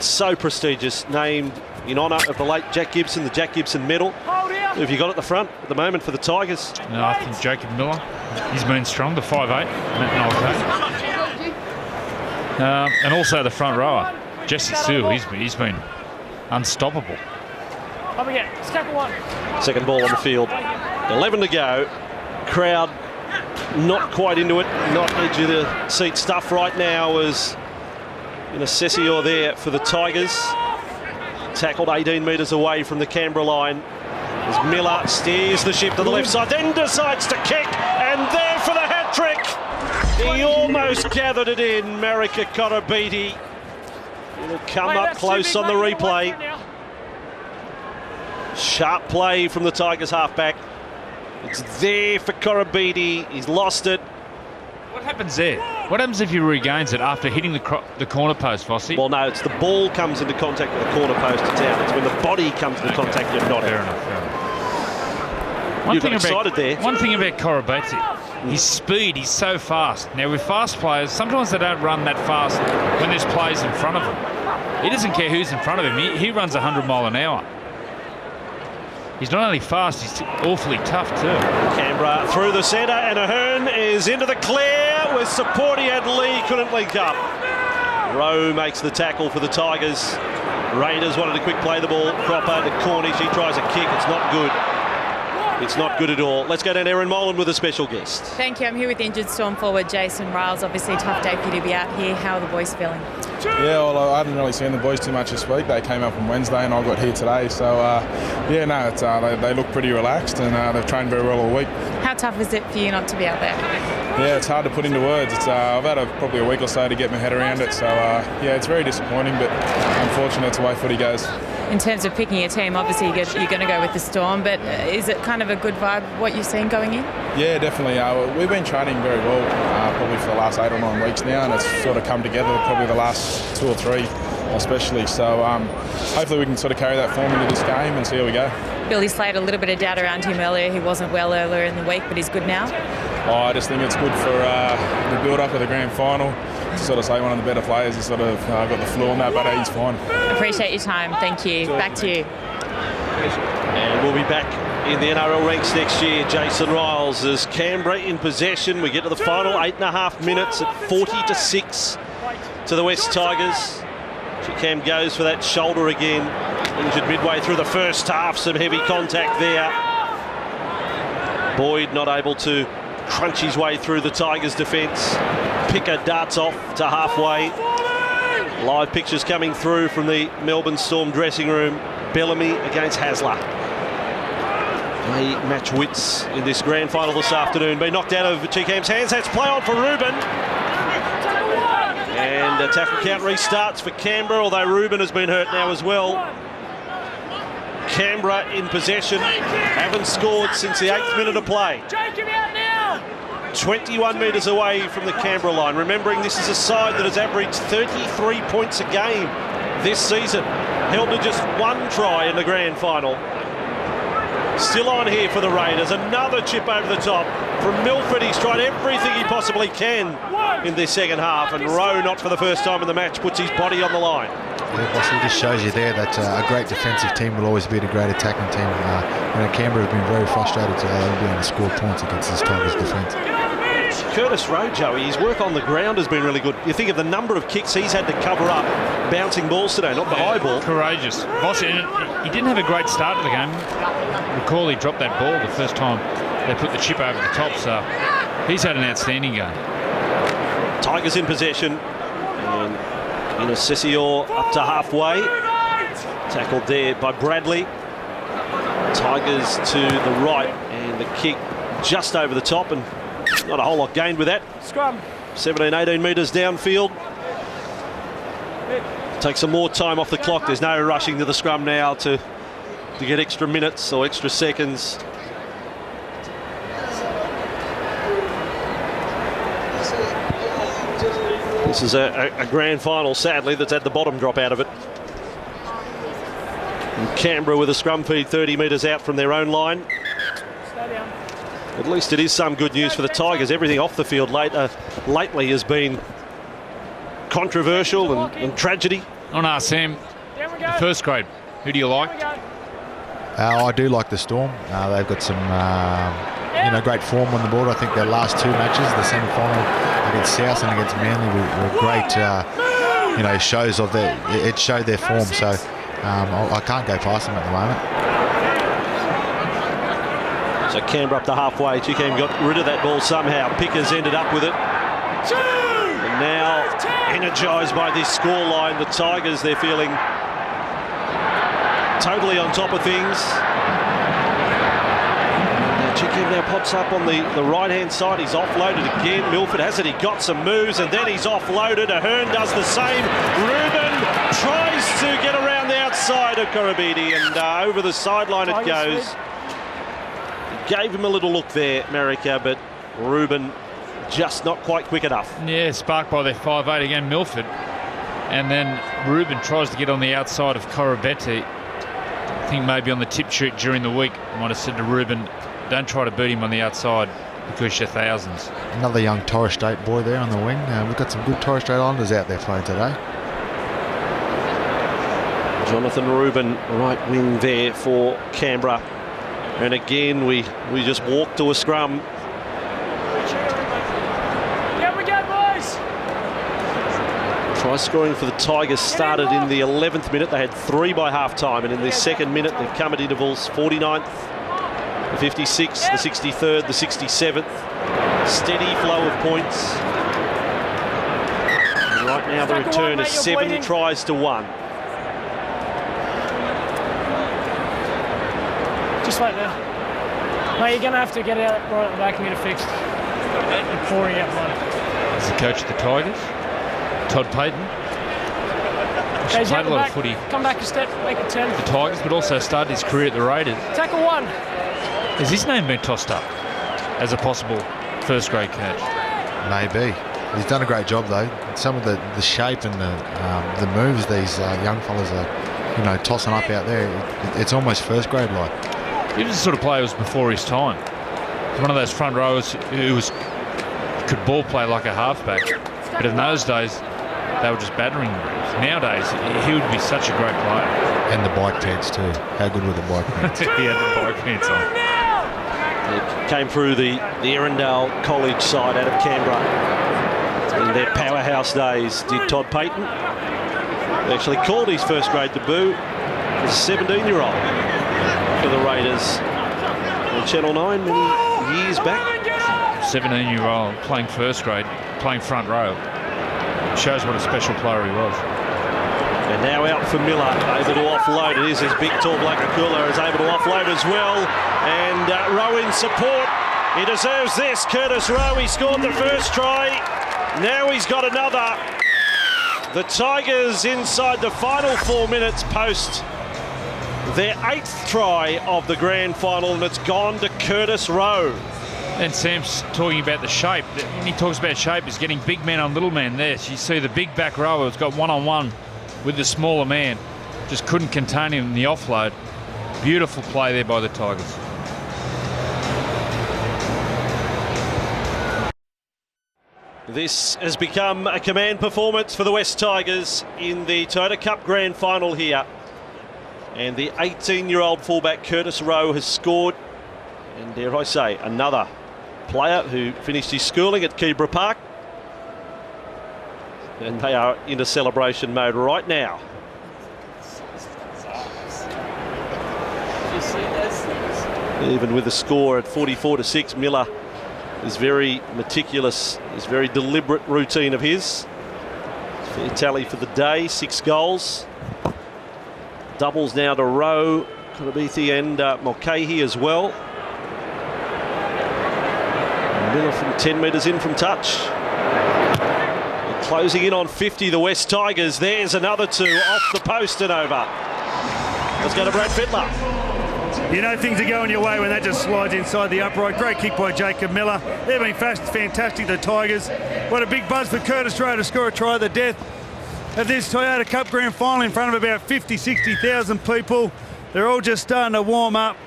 so prestigious, named in honour of the late Jack Gibson, the Jack Gibson medal. Who have you got at the front at the moment for the Tigers? No, I think Jacob Miller. He's been strong, the 5'8", and also the front rower, Jesse Sewell. He's been unstoppable. Up again. Step 1. Second ball on the field. 11 to go. Crowd not quite into it. Not edge of the seat stuff right now as in a Sessior there for the Tigers. Tackled 18 metres away from the Canberra line. As Miller steers the ship to the left side, then decides to kick, and there for the hat-trick. He almost gathered it in, Marika Koroibete. It'll come up close on the replay. Sharp play from the Tigers halfback. It's there for Koroibete. He's lost it. What happens there? What happens if he regains it after hitting the corner post, Vossi? Well, no, it's the ball comes into contact with the corner post, it's out. It's when the body comes into contact, you're not Fair out. enough. You got excited there. One thing about Koroibete, his speed, he's so fast. Now, with fast players, sometimes they don't run that fast when there's players in front of him. He doesn't care who's in front of him. He runs 100 mile an hour. He's not only fast, he's awfully tough too. Canberra through the centre, and Ahearn is into the clear with support. He had Lee, couldn't link up. Rowe makes the tackle for the Tigers. Raiders wanted to quick play the ball. Proper to Cornish, he tries a kick, it's not good. It's not good at all. Let's go down to Erin Molan with a special guest. Thank you. I'm here with injured Storm forward Jason Riles. Obviously a tough day for you to be out here. How are the boys feeling? Yeah, well, I haven't really seen the boys too much this week. They came up on Wednesday and I got here today. So, yeah, no, it's, they look pretty relaxed and they've trained very well all week. How tough is it for you not to be out there? Yeah, it's hard to put into words. It's, I've had probably a week or so to get my head around it. So, yeah, it's very disappointing, but unfortunately it's the way footy goes. In terms of picking your team, obviously you're going to go with the Storm, but is it kind of a good vibe, what you've seen going in? Yeah, definitely. We've been training very well, probably for the last 8 or 9 weeks now, and it's sort of come together probably the last 2 or 3 especially. So hopefully we can sort of carry that form into this game and see how we go. Billy Slade, a little bit of doubt around him earlier. He wasn't well earlier in the week, but he's good now. I just think it's good for the build-up of the grand final. To sort of say one of the better players has sort of got the flu on that, but he's fine. Appreciate your time. Thank you. Back to you. And we'll be back in the NRL ranks next year. Jason Riles as Canberra in possession. We get to the final 8.5 minutes at 40-6 to the West Tigers. Cam goes for that shoulder again. Injured midway through the first half. Some heavy contact there. Boyd not able to crunch his way through the Tigers' defence. Picker darts off to halfway. Live pictures coming through from the Melbourne Storm dressing room. Bellamy against Hasler. They match wits in this grand final this afternoon. Been knocked out of Cheekham's hands. That's play on for Reuben. And a tackle count restarts for Canberra, although Reuben has been hurt now as well. Canberra in possession. Haven't scored since the 8th minute of play. 21 metres away from the Canberra line. Remembering this is a side that has averaged 33 points a game this season. Held to just 1 try in the grand final. Still on here for the Raiders. Another chip over the top from Milford. He's tried everything he possibly can in this second half. And Rowe, not for the first time in the match, puts his body on the line. Yeah, boss, it just shows you there that a great defensive team will always beat a great attacking team. Canberra have been very frustrated to be able to score points against this Tigers defence. Kurtis Rowe, Joey, his work on the ground has been really good. You think of the number of kicks he's had to cover up bouncing balls today, not the high ball. Courageous. He didn't have a great start to the game. Recall he dropped that ball the first time they put the chip over the top, so he's had an outstanding game. Tigers in possession. And in a Sessior up to halfway. Tackled there by Bradley. Tigers to the right, and the kick just over the top, and not a whole lot gained with that. Scrum. 17-18 metres downfield. Take some more time off the clock. There's no rushing to the scrum now to get extra minutes or extra seconds. This is a grand final, sadly, that's had the bottom drop out of it. And Canberra with a scrum feed 30 metres out from their own line. At least it is some good news for the Tigers. Everything off the field lately has been controversial and tragedy. On our Sam, the first grade, who do you like? I do like the Storm. They've got some great form on the board. I think their last two matches, the semi-final against South and against Manly, were great shows of their. It showed their form. So I can't go past them at the moment. So Canberra up to halfway. Chee got rid of that ball somehow. Pickers ended up with it. And now energised by this scoreline, the Tigers, they're feeling totally on top of things. Chee now pops up on the right-hand side. He's offloaded again. Milford has it. He got some moves, and then he's offloaded. Ahearn does the same. Reuben tries to get around the outside of Koroibete, and over the sideline it goes. Gave him a little look there, Marika, but Reuben just not quite quick enough. Yeah, sparked by their 5'8" again, Milford. And then Reuben tries to get on the outside of Koroibete. I think maybe on the tip shoot during the week, I might have said to Reuben, don't try to beat him on the outside because you're thousands. Another young Torres Strait boy there on the wing. We've got some good Torres Strait Islanders out there playing today. Jonathan Reuben, right wing there for Canberra. And again, we just walk to a scrum. Yeah, we go, boys. Try scoring for the Tigers started in the 11th minute. They had 3 by half-time, and in the second minute they've come at intervals. 49th, the 56th, the 63rd, the 67th. Steady flow of points. And right now the return is 7 tries to 1. Just like that. Mate, you're going to have to get out right at the back and get it fixed. You're pouring out blood. As the coach of the Tigers, Todd Payton. He's played a lot of footy. Come back a step, make it 10. The Tigers, but also started his career at the Raiders. Tackle 1. Has his name been tossed up as a possible first grade coach? Maybe. He's done a great job though. Some of the shape and the moves these young fellas are, tossing up out there. It's almost first grade like. He was the sort of player who was before his time. One of those front rowers who could ball play like a halfback. But in those days, they were just battering him. Nowadays, he would be such a great player. And the bike pants too. How good were the bike pants? He had the bike pants on. It came through the Erindale College side out of Canberra. In their powerhouse days, did Todd Payton. He actually called his first grade debut as a 17-year-old for the Raiders on Channel 9 many years back. 17-year-old playing first grade, playing front row. Shows what a special player he was. And now out for Miller, able to offload. It is his big, tall black Akula is able to offload as well. And Rowe in support. He deserves this. Kurtis Rowe, he scored the first try. Now he's got another. The Tigers inside the final 4 minutes post their 8th try of the grand final, and it's gone to Kurtis Rowe. And Sam's talking about the shape. When he talks about shape, he's getting big man on little man there. You see the big back rower has got one-on-one with the smaller man. Just couldn't contain him in the offload. Beautiful play there by the Tigers. This has become a command performance for the West Tigers in the Toyota Cup Grand Final here. And the 18-year-old fullback Kurtis Rowe has scored. And dare I say, another player who finished his schooling at Canberra Park. And they are into celebration mode right now. Even with the score at 44-6, Miller is very meticulous, is very deliberate routine of his. Fair tally for the day, 6 goals. Doubles now to Rowe, Koroibete and Mulcahy as well. Miller from 10 metres in from touch. And closing in on 50, the West Tigers. There's another 2 off the post and over. Let's go to Brad Fittler. You know things are going your way when that just slides inside the upright. Great kick by Jacob Miller. They've been fantastic, the Tigers. What a big buzz for Kurtis Rowe to score a try of the death of this Toyota Cup Grand Final in front of about 50, 60,000 people. They're all just starting to warm up.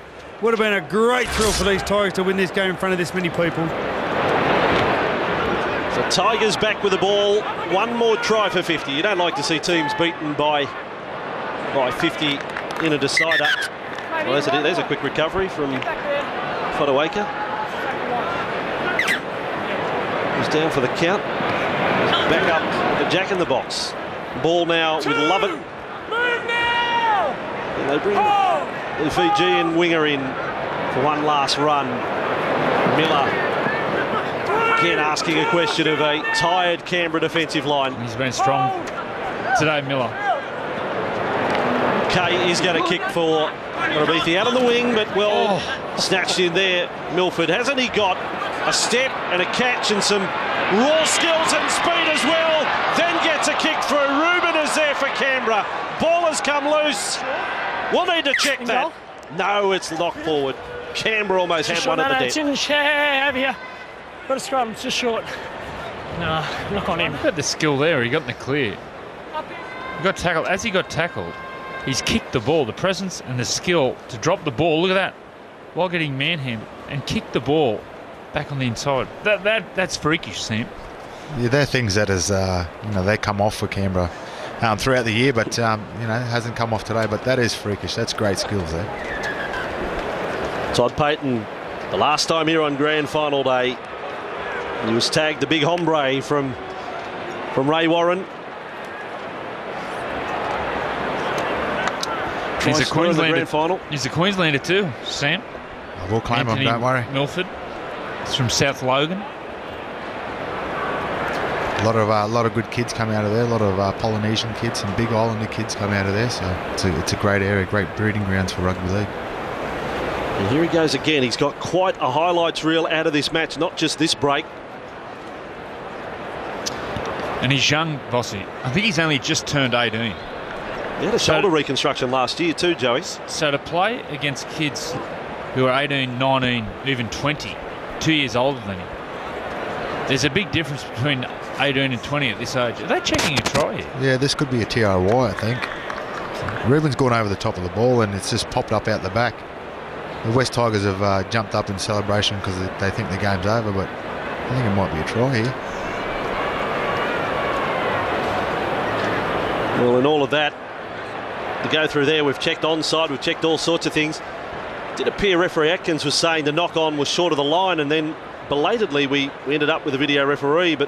Would have been a great thrill for these Tigers to win this game in front of this many people. So Tigers back with the ball. One more try for 50. You don't like to see teams beaten by 50 in a decider. Well, there's a quick recovery from Fotuaika. He's down for the count. He's back up the jack in the box. Ball now with Lovett. Move now! And they bring the Fijian winger in for one last run. Miller again asking a question of a tired Canberra defensive line. He's been strong today, Miller. Kay is going to kick for Koroibete out on the wing, but snatched in there. Milford, hasn't he got a step and a catch and some raw skills and speed as well? Then gets a kick through. Reuben is there for Canberra. Ball has come loose. We'll need to check that. No, it's knocked forward. Canberra almost had one at the It's in the chair over here. Got a scrum, it's just short. No, knock on him. He got the skill there, he got in the clear. He got tackled. As he got tackled, he's kicked the ball, the presence and the skill to drop the ball. Look at that. While getting manhandled and kick the ball back on the inside. That's freakish, Sam. Yeah, they're things that is, they come off for Canberra throughout the year, but it hasn't come off today. But that is freakish. That's great skills there. Todd Payton, the last time here on Grand Final Day, he was tagged the big hombre from Ray Warren. He's a Queenslander. Grand Final. He's a Queenslander too, Sam. I will claim him, don't worry. Milford. He's from South Logan. A lot of good kids come out of there. A lot of Polynesian kids, some big Islander kids come out of there. So it's a great area, great breeding grounds for rugby league. And here he goes again. He's got quite a highlights reel out of this match, not just this break. And he's young, Bossy. I think he's only just turned 18. He had a shoulder reconstruction last year too, Joey. So to play against kids who are 18, 19, even 20, 2 years older than him, there's a big difference between 18 and 20 at this age. Are they checking a try here? Yeah, this could be a TRY, I think. Reuben's gone over the top of the ball and it's just popped up out the back. The West Tigers have jumped up in celebration because they think the game's over, but I think it might be a try here. Well, in all of that, to go through there, we've checked onside, we've checked all sorts of things. It did appear referee Atkins was saying the knock-on was short of the line, and then belatedly we ended up with a video referee, but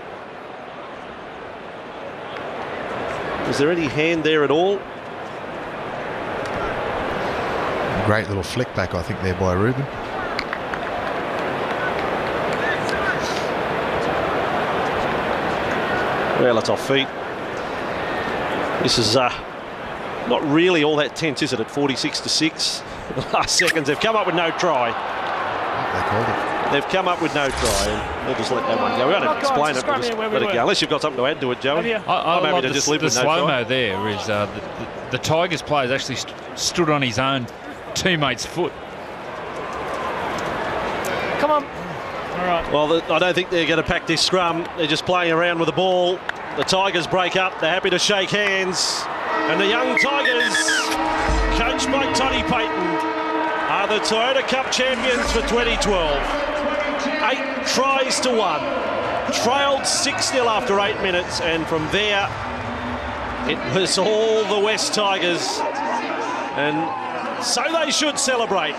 was there any hand there at all? Great little flick back, I think, there by Reuben. Well, it's off feet. This is not really all that tense, is it, at 46-6? The last seconds, they've come up with no try. They called it. They've come up with no try, and they'll just let that one go. We don't have to explain it, we'll just let it go. Unless you've got something to add to it, Joey. I'm happy to just live with no try. The slow-mo there is the Tigers players actually stood on his own teammate's foot. Come on. All right. Well, I don't think they're going to pack this scrum. They're just playing around with the ball. The Tigers break up. They're happy to shake hands. And the young Tigers, coached by Toddy Payton, are the Toyota Cup champions for 2012. 8 tries to 1. Trailed 6-0 after 8 minutes. And from there, it was all the West Tigers. And so they should celebrate.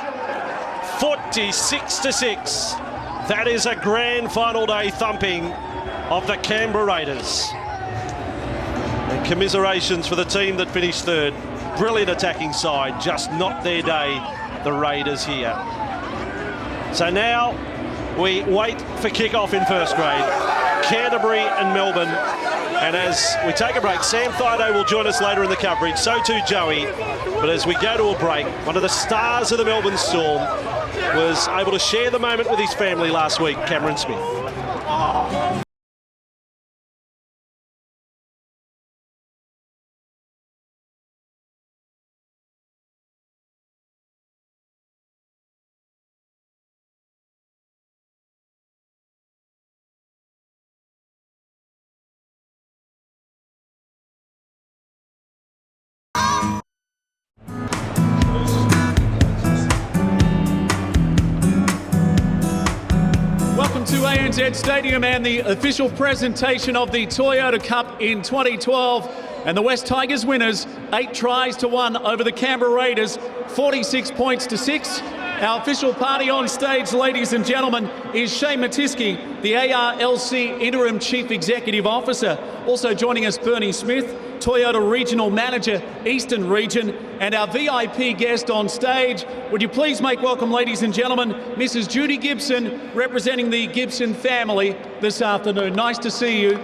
46-6. That is a grand final day thumping of the Canberra Raiders. And commiserations for the team that finished third. Brilliant attacking side, just not their day, the Raiders here. So now we wait for kick-off in first grade. Canterbury and Melbourne. And as we take a break, Sam Thido will join us later in the coverage. So too Joey. But as we go to a break, one of the stars of the Melbourne Storm was able to share the moment with his family last week, Cameron Smith. ANZ Stadium and the official presentation of the Toyota Cup in 2012. And the West Tigers winners, 8 tries to 1 over the Canberra Raiders, 46 points to 6. Our official party on stage, ladies and gentlemen, is Shane Matiski, the ARLC Interim Chief Executive Officer. Also joining us, Bernie Smith, Toyota Regional Manager, Eastern Region, and our VIP guest on stage. Would you please make welcome, ladies and gentlemen, Mrs. Judy Gibson, representing the Gibson family this afternoon. Nice to see you.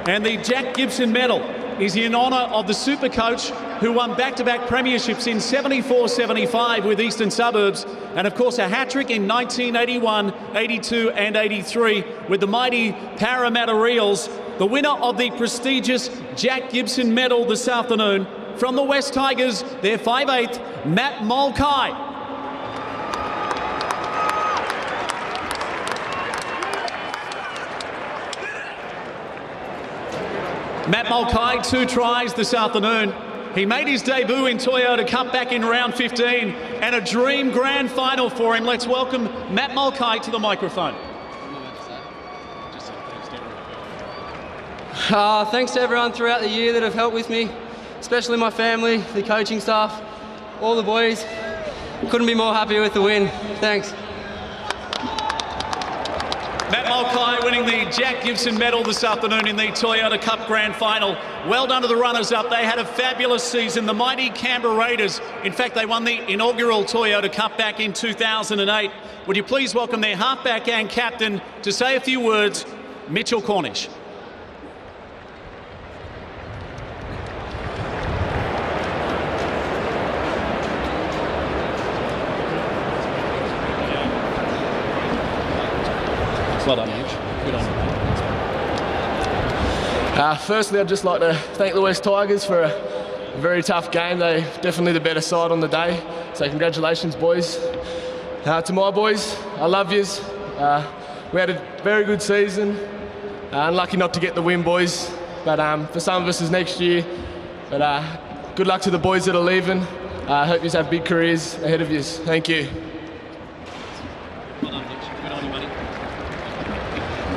And the Jack Gibson Medal is in honour of the super coach who won back-to-back premierships in 74-75 with Eastern Suburbs, and of course a hat-trick in 1981, 82 and 83 with the mighty Parramatta Reels. The winner of the prestigious Jack Gibson Medal this afternoon from the West Tigers, their 5'8", Matt Mulcahy. Matt Mulcahy, 2 tries this afternoon. He made his debut in Toyota Cup back in round 15 and a dream grand final for him. Let's welcome Matt Mulcahy to the microphone. Thanks to everyone throughout the year that have helped with me, especially my family, the coaching staff, all the boys. Couldn't be more happy with the win. Thanks. Matt Mulcahy winning the Jack Gibson Medal this afternoon in the Toyota Cup Grand Final. Well done to the runners-up. They had a fabulous season. The mighty Canberra Raiders, in fact, they won the inaugural Toyota Cup back in 2008. Would you please welcome their halfback and captain to say a few words, Mitchell Cornish. Well done, Mitch. Good on you. Firstly, I'd just like to thank the West Tigers for a very tough game. They're definitely the better side on the day. So congratulations, boys. To my boys, I love yous. We had a very good season. Unlucky not to get the win, boys. But for some of us, it's next year. But good luck to the boys that are leaving. I hope yous have big careers ahead of yous. Thank you.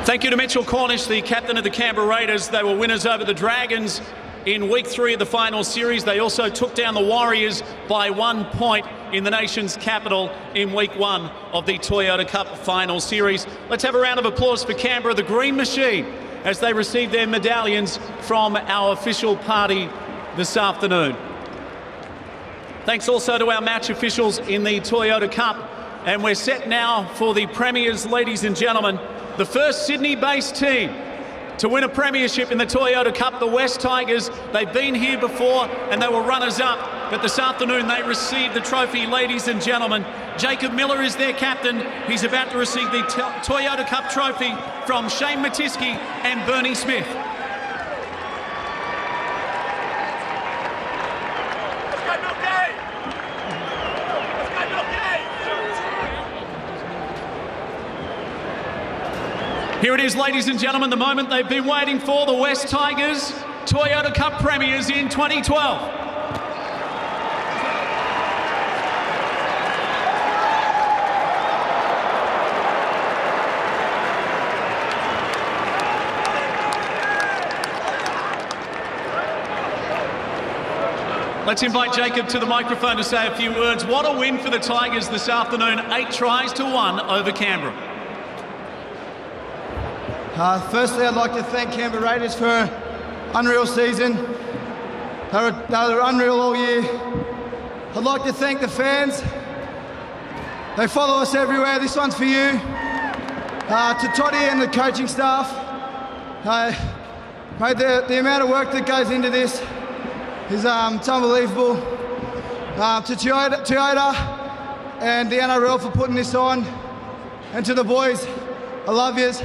Thank you to Mitchell Cornish, the captain of the Canberra Raiders. They were winners over the Dragons in week 3 of the final series. They also took down the Warriors by 1 point in the nation's capital in week 1 of the Toyota Cup final series. Let's have a round of applause for Canberra, the Green Machine, as they receive their medallions from our official party this afternoon. Thanks also to our match officials in the Toyota Cup. And we're set now for the premiers, ladies and gentlemen. The first Sydney-based team to win a premiership in the Toyota Cup, the West Tigers. They've been here before and they were runners-up, but this afternoon they received the trophy, ladies and gentlemen. Jacob Miller is their captain. He's about to receive the Toyota Cup trophy from Shane Matiski and Bernie Smith. Here it is, ladies and gentlemen, the moment they've been waiting for, the West Tigers Toyota Cup premiers in 2012. Let's invite Jacob to the microphone to say a few words. What a win for the Tigers this afternoon, 8 tries to 1 over Canberra. Firstly, I'd like to thank Canberra Raiders for an unreal season. They were unreal all year. I'd like to thank the fans. They follow us everywhere. This one's for you. To Toddy and the coaching staff. Mate, the amount of work that goes into this is it's unbelievable. To Toyota and the NRL for putting this on. And to the boys, I love yous.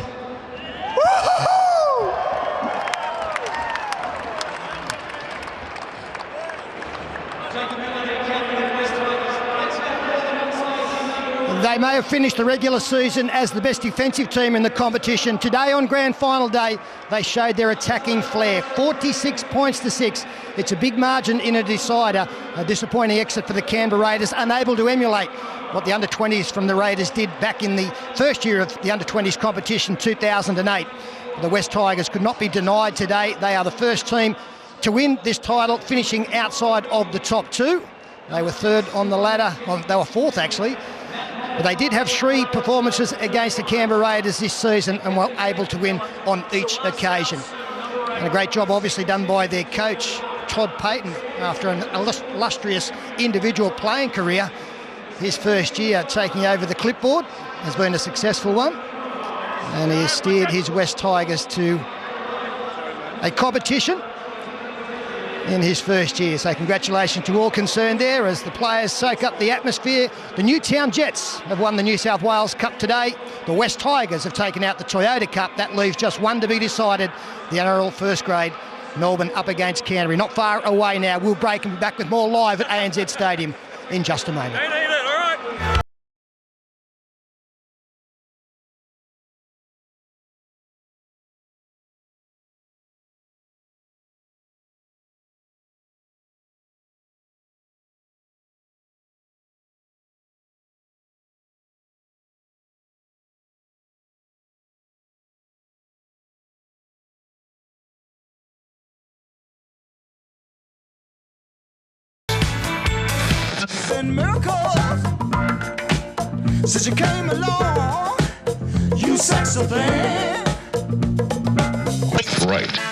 They may have finished the regular season as the best defensive team in the competition. Today on grand final day, they showed their attacking flair. 46 points to 6. It's a big margin in a decider. A disappointing exit for the Canberra Raiders, unable to emulate what the Under-20s from the Raiders did back in the first year of the Under-20s competition, 2008. The West Tigers could not be denied today. They are the first team to win this title, finishing outside of the top two. They were third on the ladder. Well, they were fourth, actually. But they did have 3 performances against the Canberra Raiders this season and were able to win on each occasion. And a great job obviously done by their coach, Todd Payton, after an illustrious individual playing career. His first year taking over the clipboard has been a successful one. And he has steered his West Tigers to a competition in his first year. So congratulations to all concerned there as the players soak up the atmosphere. The Newtown Jets have won the New South Wales Cup today. The West Tigers have taken out the Toyota Cup. That leaves just one to be decided. The NRL first grade, Melbourne up against Canterbury. Not far away now. We'll break and be back with more live at ANZ Stadium in just a moment. Miracles since you came along, you sex a thing. Right.